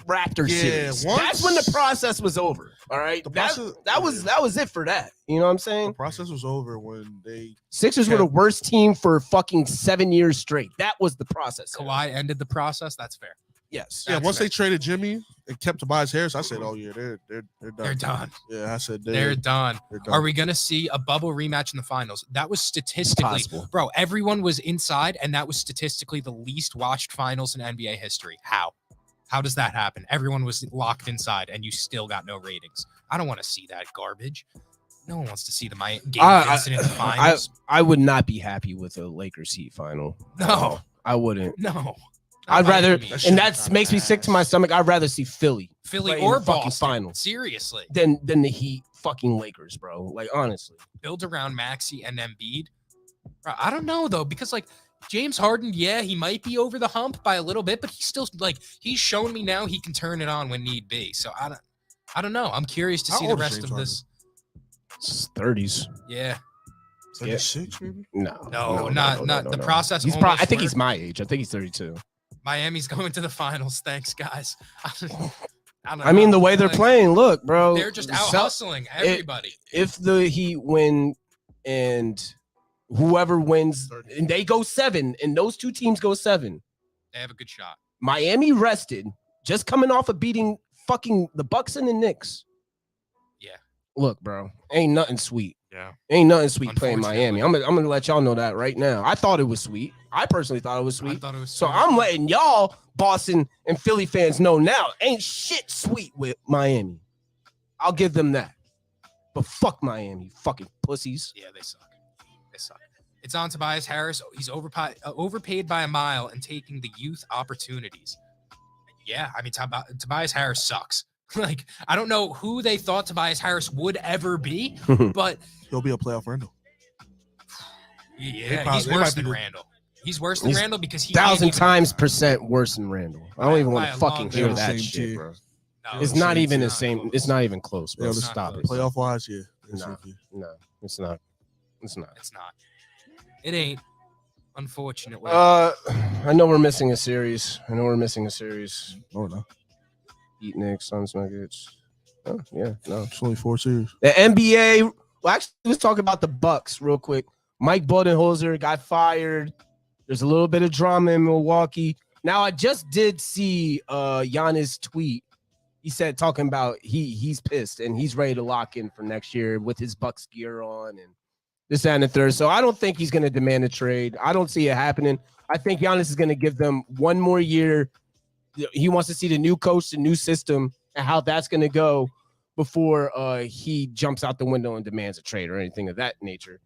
Raptors series. That's when the process was over. All right, that was it for that. You know what I'm saying? The process was over when Sixers were the worst team for fucking 7 years straight. That was the process. Kawhi ended the process. That's fair. Yes. Yeah. Once they traded Jimmy and kept Tobias Harris, I said, "Oh yeah, they're done. They're done." Yeah, I said they're done. Are we gonna see a bubble rematch in the finals? That was statistically, bro. Everyone was inside, and that was statistically the least watched finals in NBA history. How does that happen? Everyone was locked inside, and you still got no ratings. I don't want to see that garbage. No one wants to see the game Vincent in the finals. I would not be happy with a Lakers Heat final. No, I wouldn't. No, I'd rather, and that makes me sick to my stomach. I'd rather see Philly or Boston final seriously than the Heat fucking Lakers, bro. Like honestly, build around Maxey and Embiid. Bro, I don't know though, because like James Harden, yeah, he might be over the hump by a little bit, but he's still like he's shown me now he can turn it on when need be. So I don't know. I'm curious to see the rest of this. 30s. Yeah. 36 maybe? No, not the process. I think he's my age. I think he's 32. Miami's going to the finals. Thanks, guys. I mean, the way they're playing, look, bro. They're just out hustling everybody. If the Heat win and whoever wins, and they go 7, and those two teams go 7, they have a good shot. Miami rested, just coming off of beating fucking the Bucks and the Knicks. Yeah. Look, bro, ain't nothing sweet. Yeah. Ain't nothing sweet playing Miami. I'm gonna let y'all know that right now. I thought it was sweet. I personally thought it was sweet. So I'm letting y'all Boston and Philly fans know now. Ain't shit sweet with Miami. I'll give them that. But fuck Miami, fucking pussies. Yeah, they suck. It's on Tobias Harris. He's overpaid by a mile and taking the youth opportunities. Yeah, I mean, Tobias Harris sucks. Like, I don't know who they thought Tobias Harris would ever be, but he'll be a playoff Randall. Yeah, he's worse than Randall. He's worse than Randall because he 1,000% worse than Randall. I don't even want to fucking hear that shit, bro. No, it's not even the same. It's not even close, bro. Stop it. Playoff wise, yeah. No, it's not. It's not. It ain't. Unfortunately. I know we're missing a series. Oh no. Heat, Knicks, Suns, Nuggets. Oh, yeah, no. It's only 4 series. The NBA. Well, actually, let's talk about the Bucks real quick. Mike Budenholzer got fired. There's a little bit of drama in Milwaukee. Now, I just did see Giannis tweet. He said talking about he's pissed and he's ready to lock in for next year with his Bucks gear on and this and the third. So I don't think he's going to demand a trade. I don't see it happening. I think Giannis is going to give them one more year. He wants to see the new coach, the new system, and how that's going to go before he jumps out the window and demands a trade or anything of that nature.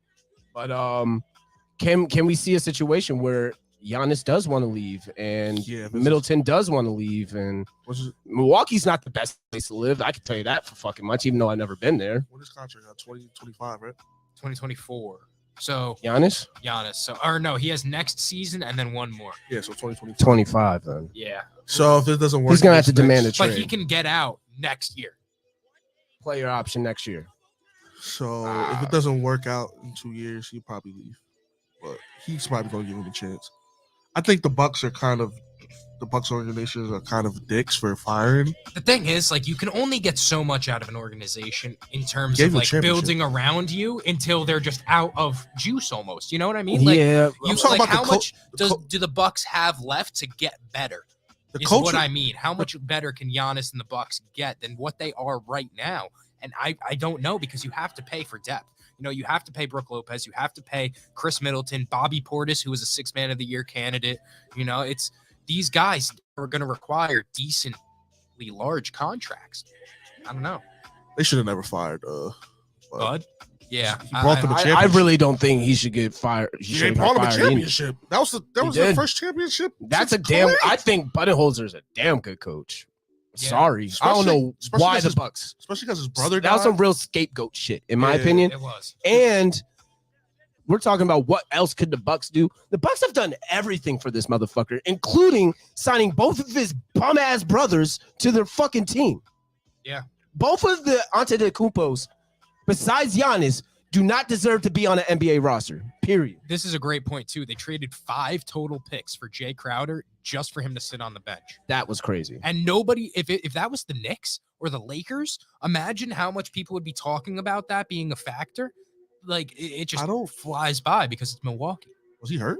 But can we see a situation where Giannis does want to leave, and Middleton does want to leave, and Milwaukee's not the best place to live. I can tell you that for fucking much, even though I've never been there. What is contract? 2025, right? 2024. So Giannis. So, or no, he has next season and then one more. Yeah, so 2025. 25 then. Yeah. So if it doesn't work, he's gonna have to demand a trade. But he can get out next year. Player option next year. So if it doesn't work out in 2 years, he'll probably leave. But he's probably gonna give him a chance. I think the Bucks organizations are kind of dicks for firing. The thing is, like, you can only get so much out of an organization in terms of like building around you until they're just out of juice almost. You know what I mean? Like, yeah. I'm talking about how much do the Bucks have left to get better? Is what I mean. How much better can Giannis and the Bucks get than what they are right now? And I don't know, because you have to pay for depth. You know, you have to pay Brook Lopez. You have to pay Chris Middleton, Bobby Portis, who was a 6th Man of the Year candidate. You know, it's these guys are going to require decently large contracts. I don't know. They should have never fired Bud. Yeah, he brought them a championship. I really don't think he should get fired. He brought him a championship. That was their first championship. That's a damn. I think Budenholzer is a damn good coach. Yeah. Sorry, I don't know why the Bucks, especially because his brother died. That was some real scapegoat shit, in my opinion. It was. And we're talking about what else could the Bucks do. The Bucks have done everything for this motherfucker, including signing both of his bum ass brothers to their fucking team. Yeah, both of the Antetokounmpos, besides Giannis, do not deserve to be on an NBA roster, period. This is a great point, too. They traded 5 total picks for Jay Crowder just for him to sit on the bench. That was crazy. And nobody, if that was the Knicks or the Lakers, imagine how much people would be talking about that being a factor. Like, it just flies by because it's Milwaukee. Was he hurt?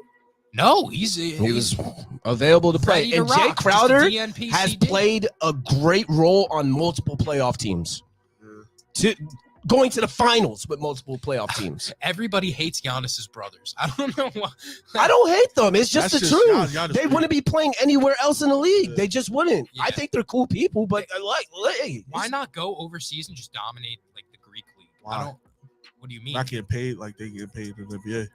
No, he was available to play. And Jay Crowder has played a great role on multiple playoff teams. Going to the finals with multiple playoff teams. Everybody hates Giannis's brothers. I don't know why. I don't hate them. It's just the truth. They wouldn't be playing anywhere else in the league. Yeah. They just wouldn't. Yeah. I think they're cool people, but why not go overseas and just dominate like the Greek league? Why? What do you mean? Not getting paid like they get paid in the NBA.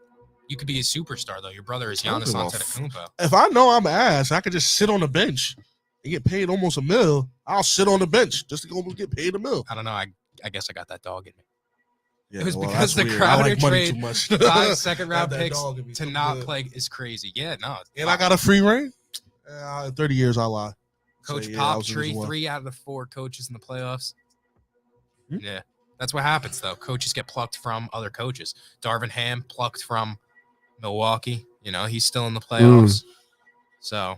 You could be a superstar though. Your brother is Giannis Antetokounmpo. If I know I'm ass, I could just sit on the bench and get paid almost $1 million. I'll sit on the bench just to go get paid $1 million. I don't know. I guess I got that dog in me. Yeah, it was because the Crowder trade 5 second-round picks to not play is crazy. Yeah, no. And I got a free reign. 30 years, I lie. Coach Poptree, 3 out of the 4 coaches in the playoffs. Hmm? Yeah, that's what happens, though. Coaches get plucked from other coaches. Darvin Ham plucked from Milwaukee. You know, he's still in the playoffs. So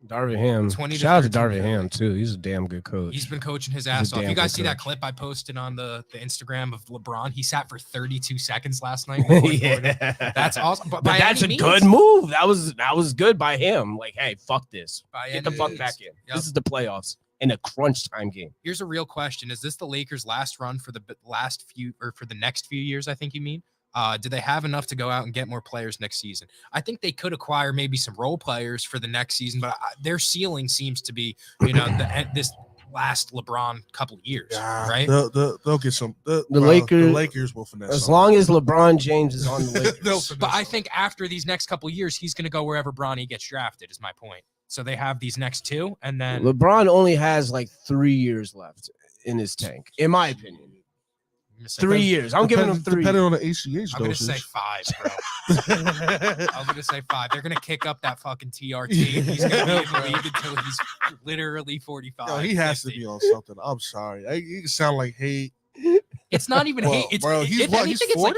Darvin Ham. Shout out to Darvin Ham too. He's a damn good coach. He's been coaching his ass off. You guys see that clip I posted on the Instagram of LeBron? He sat for 32 seconds last night. Yeah. That's awesome. But that's a good move. That was good by him. Like, hey, fuck this. Get the fuck back in. Yep. This is the playoffs in a crunch time game. Here's a real question: is this the Lakers' last run for the next few years? I think you mean. Do they have enough to go out and get more players next season? I think they could acquire maybe some role players for the next season, but their ceiling seems to be, this last LeBron couple years, right? They'll get some. The Lakers will finesse. As long as LeBron James is on the Lakers. But I think after these next couple years, he's going to go wherever Bronny gets drafted, is my point. So they have these next 2, and then LeBron only has like 3 years left in his tank, in my opinion. 3 years. I'm giving him 3. Depending on the HGH I'm going to say 5, bro. I'm going to say 5. They're going to kick up that fucking TRT. He's going to be in the league until he's literally 45. Yo, he has 50. To be on something. I'm sorry. You sound like hate. It's not even hate. It's, bro, he's 40? Like,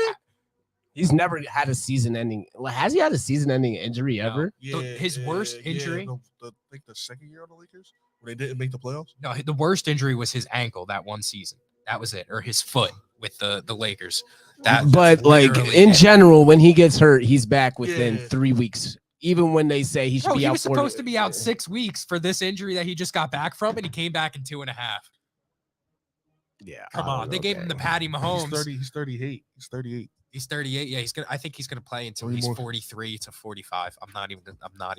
he's never had a season-ending. Has he had a season-ending injury ever? Yeah, his worst injury. I think the second year on the Lakers, where they didn't make the playoffs. No, the worst injury was his ankle that one season. That was it, or his foot with the Lakers. But like in general, when he gets hurt, he's back within 3 weeks. Even when they say he should be out. He was supposed to be out 6 weeks for this injury that he just got back from, and he came back in 2.5. Yeah, Come on. They gave him the Patty Mahomes. He's 38. He's 38. He's 38. Yeah, I think he's gonna play until he's 43 to 45. I'm not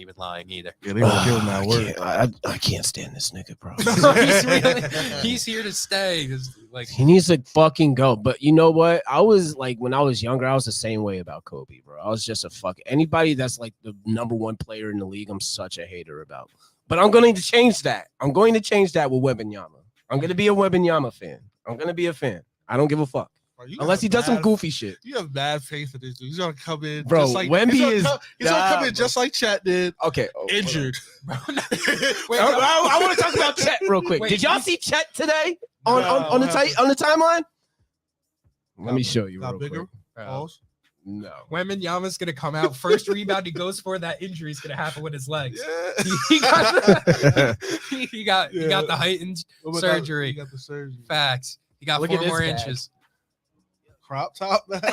even lying either. Yeah, they don't give him that word. I can't stand this nigga, bro. He's here to stay. Like he needs to fucking go. But you know what? I was like, when I was younger, I was the same way about Kobe, bro. I was just anybody that's like the #1 player in the league, I'm such a hater about. But I'm going to change that. I'm going to change that with Wembanyama. I'm going to be a Wembanyama fan. I'm going to be a fan. I don't give a fuck. Unless he does some goofy shit. You have bad faith in this dude. He's gonna come in, bro. Just like, Wemby he's gonna come in just like Chet did. Okay, injured. Wait, I want to talk about Chet real quick. Did y'all see Chet today on the timeline? Let me show you real quick. No. Wembanyama's gonna come out first rebound he goes for. That injury is gonna happen with his legs. Yeah. he got the heightened surgery. He got the surgery. Facts. He got 4 more inches. Crop top bag.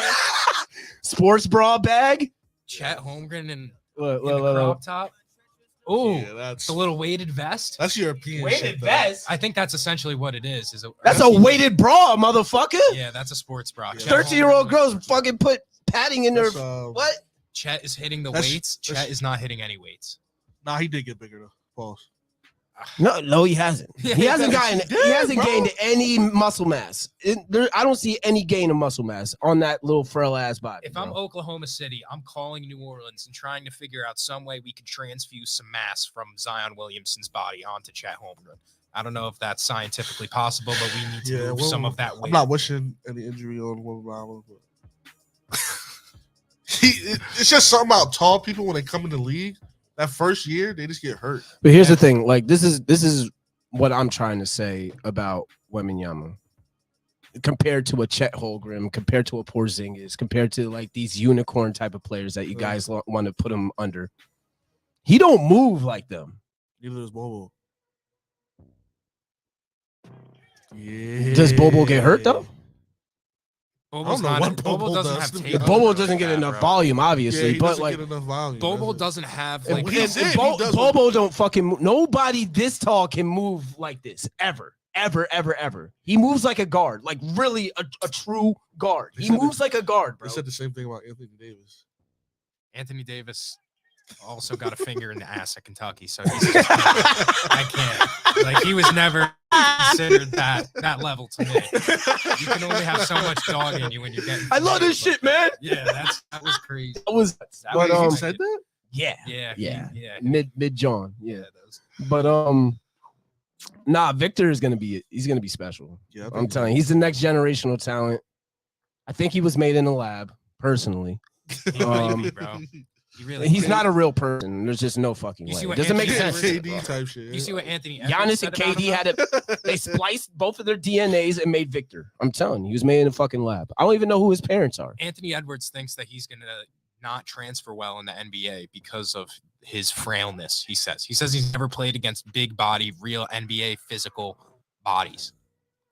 Sports bra bag. Chet Holmgren and look. crop top. Oh, yeah, that's a little weighted vest. That's European. Weighted vest. I think that's essentially what it is. That's a weighted bra, motherfucker. Yeah, that's a sports bra. Yeah. 13-year-old girls fucking put padding in their what? Chet is hitting the weights. Chet is not hitting any weights. Nah, he did get bigger though. Pause. No, he hasn't. He hasn't gained any muscle mass. I don't see any gain of muscle mass on that little frail ass body. If I'm Oklahoma City, I'm calling New Orleans and trying to figure out some way we could transfuse some mass from Zion Williamson's body onto Chet Holmgren. I don't know if that's scientifically possible, but we need to move some of that weight. I'm not wishing any injury on Wembanyama, but it's just something about tall people when they come in the league. That first year, they just get hurt. But here's the thing: like this is what I'm trying to say about Wembanyama, compared to a Chet Holmgren, compared to a Porzingis, compared to like these unicorn type of players that you guys want to put him under. He don't move like them. Neither does Bobo. Yeah. Does Bobo get hurt though? Bobo doesn't have tape. Bobo doesn't get enough volume, obviously, but like Bobo doesn't have like Bobo don't fucking move. Nobody this tall can move like this ever. He moves like a guard, like really a true guard. He moves like a guard, bro. They said the same thing about Anthony Davis. Anthony Davis also got a finger in the ass at Kentucky, so he's just, I can't. Like he was never considered that level to me. You can only have so much dog in you when you're getting. I love this shit, man. Yeah, that was crazy. He said that. Yeah. Mid John. Yeah. But Victor is gonna be special. Yeah, I'm telling you, he's the next generational talent. I think he was made in a lab, personally. Bro. He's not a real person. There's just no fucking way. It doesn't make sense. KD type shit. You see what Anthony Giannis and KD they spliced both of their DNAs and made Victor. I'm telling you, he was made in a fucking lab. I don't even know who his parents are. Anthony Edwards thinks that he's gonna not transfer well in the NBA because of his frailness. He says he's never played against big body, real NBA physical bodies.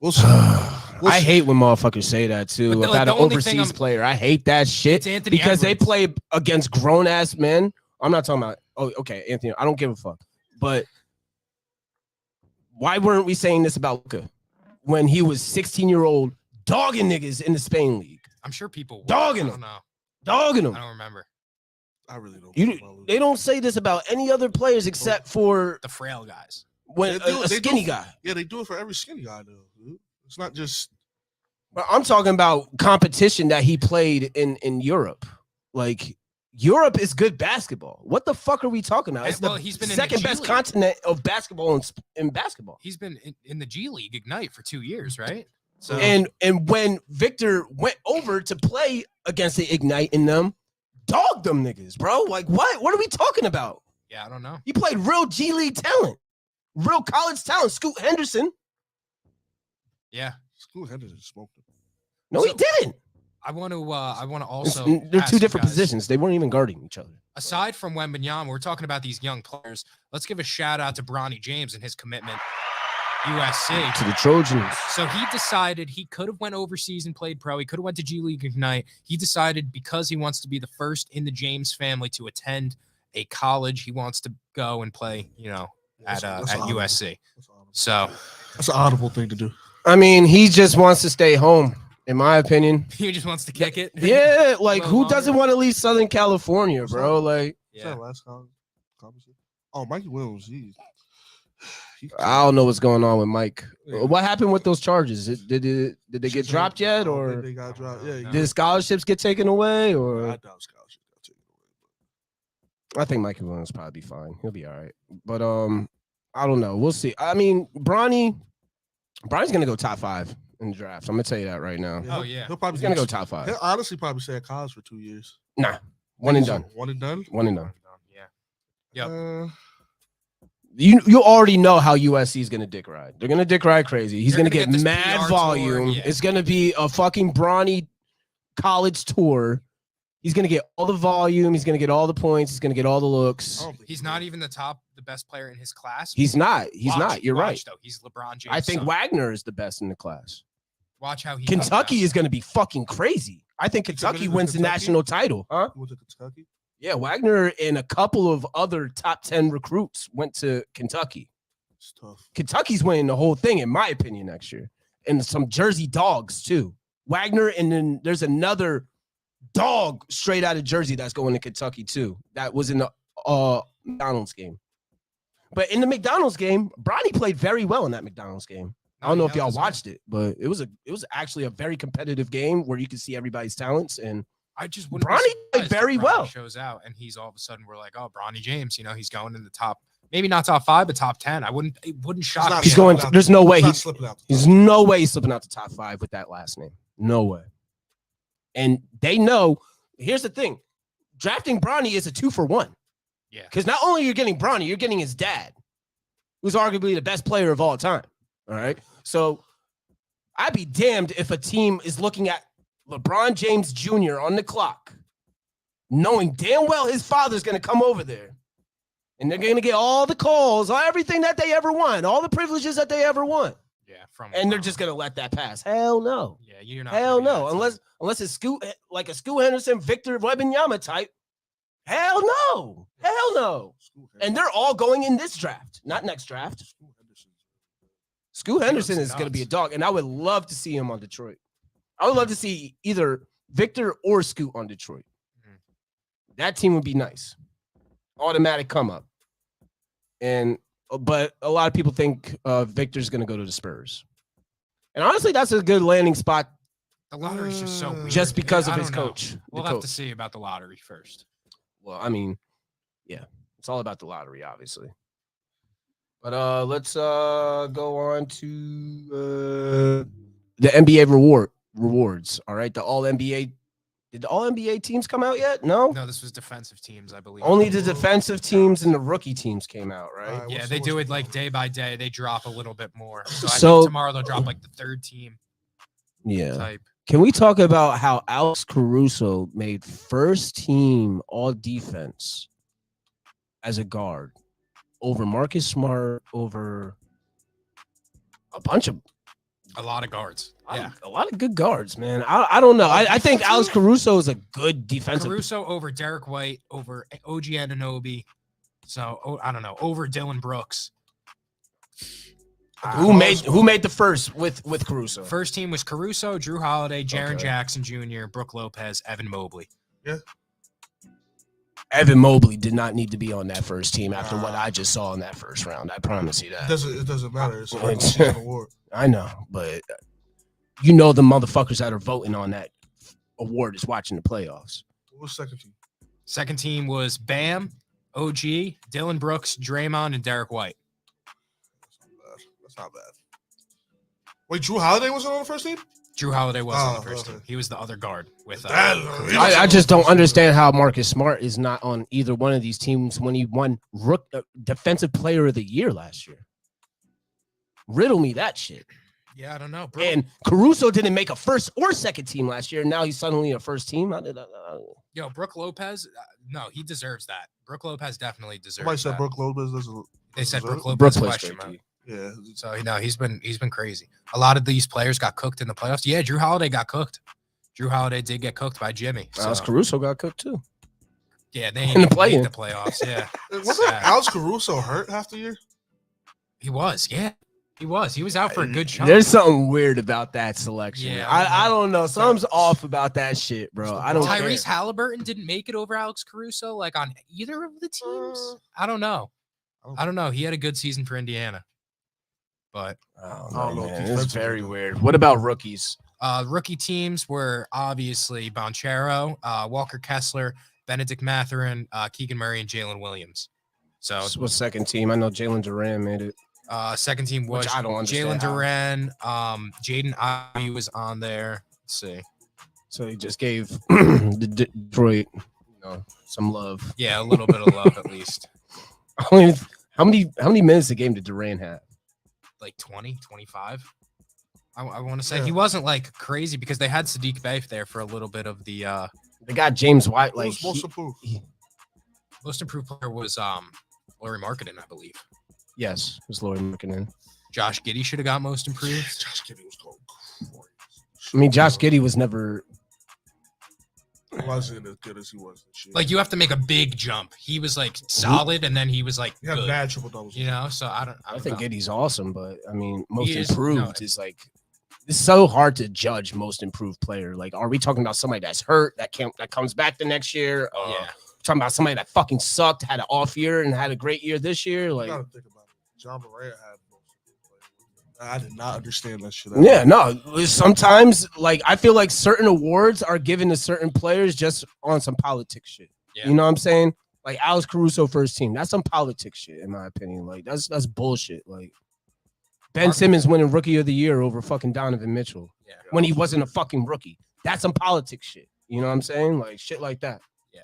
I hate when motherfuckers say that too about an overseas player. I hate that shit because they play against grown ass men. I'm not talking about. Oh, okay, Anthony. I don't give a fuck. But why weren't we saying this about Luka when he was 16-year-old dogging niggas in the Spain league? I'm sure people dogging him. Dogging him. I don't remember. I really don't. They don't say this about any other players except for the frail guys. When a skinny guy. Yeah, they do it for every skinny guy, though. Dude. It's not just. I'm talking about competition that he played in Europe. Like, Europe is good basketball. What the fuck are we talking about? It's he's been second best continent of basketball in basketball. He's been in the G League Ignite for 2 years, right? So and when Victor went over to play against the Ignite in them, dogged them niggas, bro. Like, what? What are we talking about? Yeah, I don't know. He played real G League talent. Real college talent, Scoot Henderson. Yeah, Scoot Henderson smoked him. No, he didn't. I want to also. They're two different positions. They weren't even guarding each other. Aside from Wembanyama, we're talking about these young players. Let's give a shout out to Bronny James and his commitment. USC to the Trojans. So he decided he could have went overseas and played pro. He could have went to G League Ignite. He decided because he wants to be the first in the James family to attend a college, he wants to go and play. At USC. So that's an audible thing to do. I mean, he just wants to stay home, in my opinion. He just wants to kick it. Yeah, like who doesn't want to leave Southern California, bro? Like, last conversation. Oh, Mikey Williams, I don't know what's going on with Mike. Yeah. What happened with those charges? Did they get dropped yet, or they got dropped? Yeah. did scholarships get taken away, or? I doubt scholarships got taken away. I think Mikey Williams will probably be fine. He'll be all right. But I don't know. We'll see. I mean, Bronny's gonna go top 5 in the draft. I'm gonna tell you that right now. Oh yeah, He'll probably He's gonna go top 5. He'll honestly probably stay at college for 2 years. Nah, one and done. One and done. One and done. Yeah. Yep. You already know how USC is gonna dick ride. They're gonna dick ride crazy. He's gonna get this mad PR volume. tour, yeah. It's gonna be a fucking Bronny college tour. He's gonna get all the volume. He's gonna get all the points. He's gonna get all the looks. He's not even the best player in his class. He's not. He's not. You're right. Though. He's LeBron James. I think Wagner is the best in the class. Watch how he. Kentucky is gonna be fucking crazy. I think Kentucky wins the national title. Huh? Went to Kentucky. Yeah, Wagner and a couple of other top 10 recruits went to Kentucky. It's tough. Kentucky's winning the whole thing, in my opinion, next year. And some Jersey dogs, too. Wagner, and then there's another dog straight out of Jersey that's going to Kentucky, too. That was in the McDonald's game. But in the McDonald's game, Bronny played very well in that McDonald's game. I don't know if y'all watched it, but it was actually a very competitive game where you could see everybody's talents, and I just wouldn't. Bronny played very well. Shows out, and he's all of a sudden we're like, oh, Bronny James. You know, he's going in the top, maybe not top 5, but top 10. It wouldn't shock me. He's going. There's no way he's slipping out. There's no way he's slipping out the top 5 with that last name. No way. And they know. Here's the thing: drafting Bronny is a 2-for-1. Yeah. Because not only you're getting Bronny, you're getting his dad, who's arguably the best player of all time. All right. So I'd be damned if a team is looking at LeBron James Jr. on the clock, knowing damn well his father's going to come over there, and they're going to get all the calls, everything that they ever want, all the privileges that they ever want. Yeah, and they're just going to let that pass. Hell no. Yeah, you're not. Hell no. Unless it's like a Scoot Henderson, Victor Wembanyama type. Hell no. Hell no. And they're all going in this draft, not next draft. Scoot Henderson is going to be a dog, and I would love to see him on Detroit. I would love to see either Victor or Scoot on Detroit. Mm-hmm. That team would be nice. Automatic come up. But a lot of people think Victor's going to go to the Spurs. And honestly, that's a good landing spot. The lottery's just so weird. Just because of his coach. We'll have to see about the lottery first. Well, I mean, yeah, it's all about the lottery, obviously. But let's go on to the NBA rewards. All right, the All NBA. Did the All NBA teams come out yet? No. No, this was defensive teams, I believe. Only the defensive teams and the rookie teams came out, right? Yeah, they do it like day by day. They drop a little bit more. So I think tomorrow they'll drop like the third team. Yeah. Type. Can we talk about how Alex Caruso made first team all defense as a guard over Marcus Smart, over a lot of guards. Yeah. A lot of good guards, man. I don't know. I think Alex Caruso is a good defensive. Caruso over Derek White, over OG Anunoby. So, I don't know, over Dylan Brooks. Who made the first with Caruso? First team was Caruso, Drew Holiday, Jaren Jackson Jr., Brook Lopez, Evan Mobley. Yeah. Evan Mobley did not need to be on that first team after what I just saw in that first round. I promise you that. It doesn't matter. It's an award. I know, but you know the motherfuckers that are voting on that award is watching the playoffs. What was second team? Second team was Bam, OG, Dylan Brooks, Draymond, and Derek White. That's not bad. Wait, Drew Holiday wasn't on the first team? Drew Holiday was on the first team. He was the other guard with. I just don't understand how Marcus Smart is not on either one of these teams when he won Defensive Player of the Year last year. Riddle me that shit. Yeah, I don't know. Bro. And Caruso didn't make a first or second team last year. And now he's suddenly a first team. Yo, Brook Lopez. No, he deserves that. Brook Lopez definitely deserves. Somebody said that. Brook Lopez doesn't. They said Brook Lopez question mark. Yeah. So he's been crazy. A lot of these players got cooked in the playoffs. Yeah, Drew Holiday got cooked. Drew Holiday did get cooked by Jimmy. Alex Caruso got cooked too. Yeah, they ain't in the playoffs. Yeah. Wasn't Alex Caruso hurt half the year? He was. Yeah. He was out for a good chunk. There's something weird about that selection. Yeah, I don't know. Something's off about that shit, bro. I don't Tyrese care. Halliburton didn't make it over Alex Caruso like on either of the teams. I don't know. He had a good season for Indiana, but I don't know, man. It's very weird. What about rookies? Rookie teams were obviously Banchero, Walker Kessler, Benedict Mathurin, Keegan Murray, and Jalen Williams. So what's second team? I know Jalen Duran made it. Second team was Jalen Duran. Jaden Ivey was on there. Let's see. So he just gave the Detroit, some love. Yeah, a little bit of love at least. How many minutes a game did Duran have? Like 20, 25. I want to say he wasn't like crazy because they had Sadiq Bey there for a little bit of the. They got James White. Like most improved. Most improved player was Lauri Markkanen, I believe. Yes, it was Lauri Markkanen. Josh Giddey should have got most improved. Josh Giddey was going crazy. I mean, Josh Giddey was never. He wasn't as good as he was this year. Like you have to make a big jump. He was like solid, and then he was like he had good, bad triple doubles. So I think Giddey's awesome, but I mean, most improved is like. It's so hard to judge most improved player. Like, are we talking about somebody that's hurt that comes back the next year? Yeah. Talking about somebody that fucking sucked, had an off year, and had a great year this year. Like, you gotta think about it. John Morant had most improved player. I did not understand that shit. Yeah, no. Sometimes, like, I feel like certain awards are given to certain players just on some politics shit. Yeah. You know what I'm saying? Like Alex Caruso first team. That's some politics shit, in my opinion. Like, that's bullshit. Like. Ben Simmons winning Rookie of the Year over fucking Donovan Mitchell when he wasn't a fucking rookie. That's some politics shit. You know what I'm saying? Like shit like that. Yeah.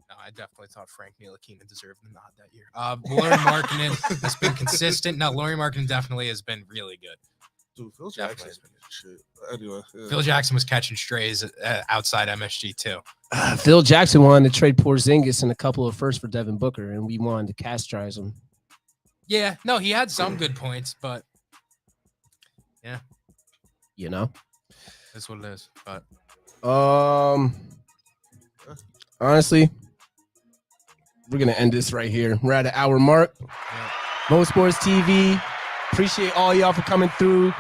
No, I definitely thought Frank Ntilikina deserved the nod that year. Lauri Markkanen has been consistent. No, Lauri Markkanen definitely has been really good. Dude, Phil Jackson has been shit. Anyway, Phil Jackson was catching strays outside MSG too. Phil Jackson wanted to trade Porzingis and a couple of firsts for Devin Booker, and we wanted to castrize him. Yeah, no, he had some good points, but. Yeah, that's what it is. But honestly, we're gonna end this right here. We're at an hour mark. Yeah. MoSports TV. Appreciate all y'all for coming through.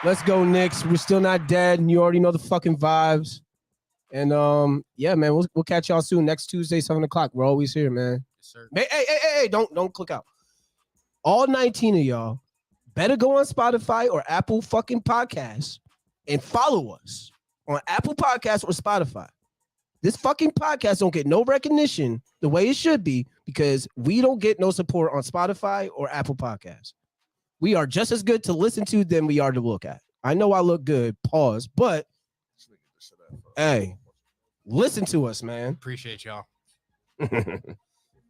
Let's go, Knicks. We're still not dead. You already know the fucking vibes. And yeah, man, we'll catch y'all soon. Next Tuesday, 7:00. We're always here, man. Yes, sir. Hey, don't click out. All 19 of y'all. Better go on Spotify or Apple fucking Podcasts and follow us on Apple Podcasts or Spotify. This fucking podcast don't get no recognition the way it should be because we don't get no support on Spotify or Apple Podcasts. We are just as good to listen to than we are to look at. I know I look good, pause, but hey, listen to us, man. Appreciate y'all.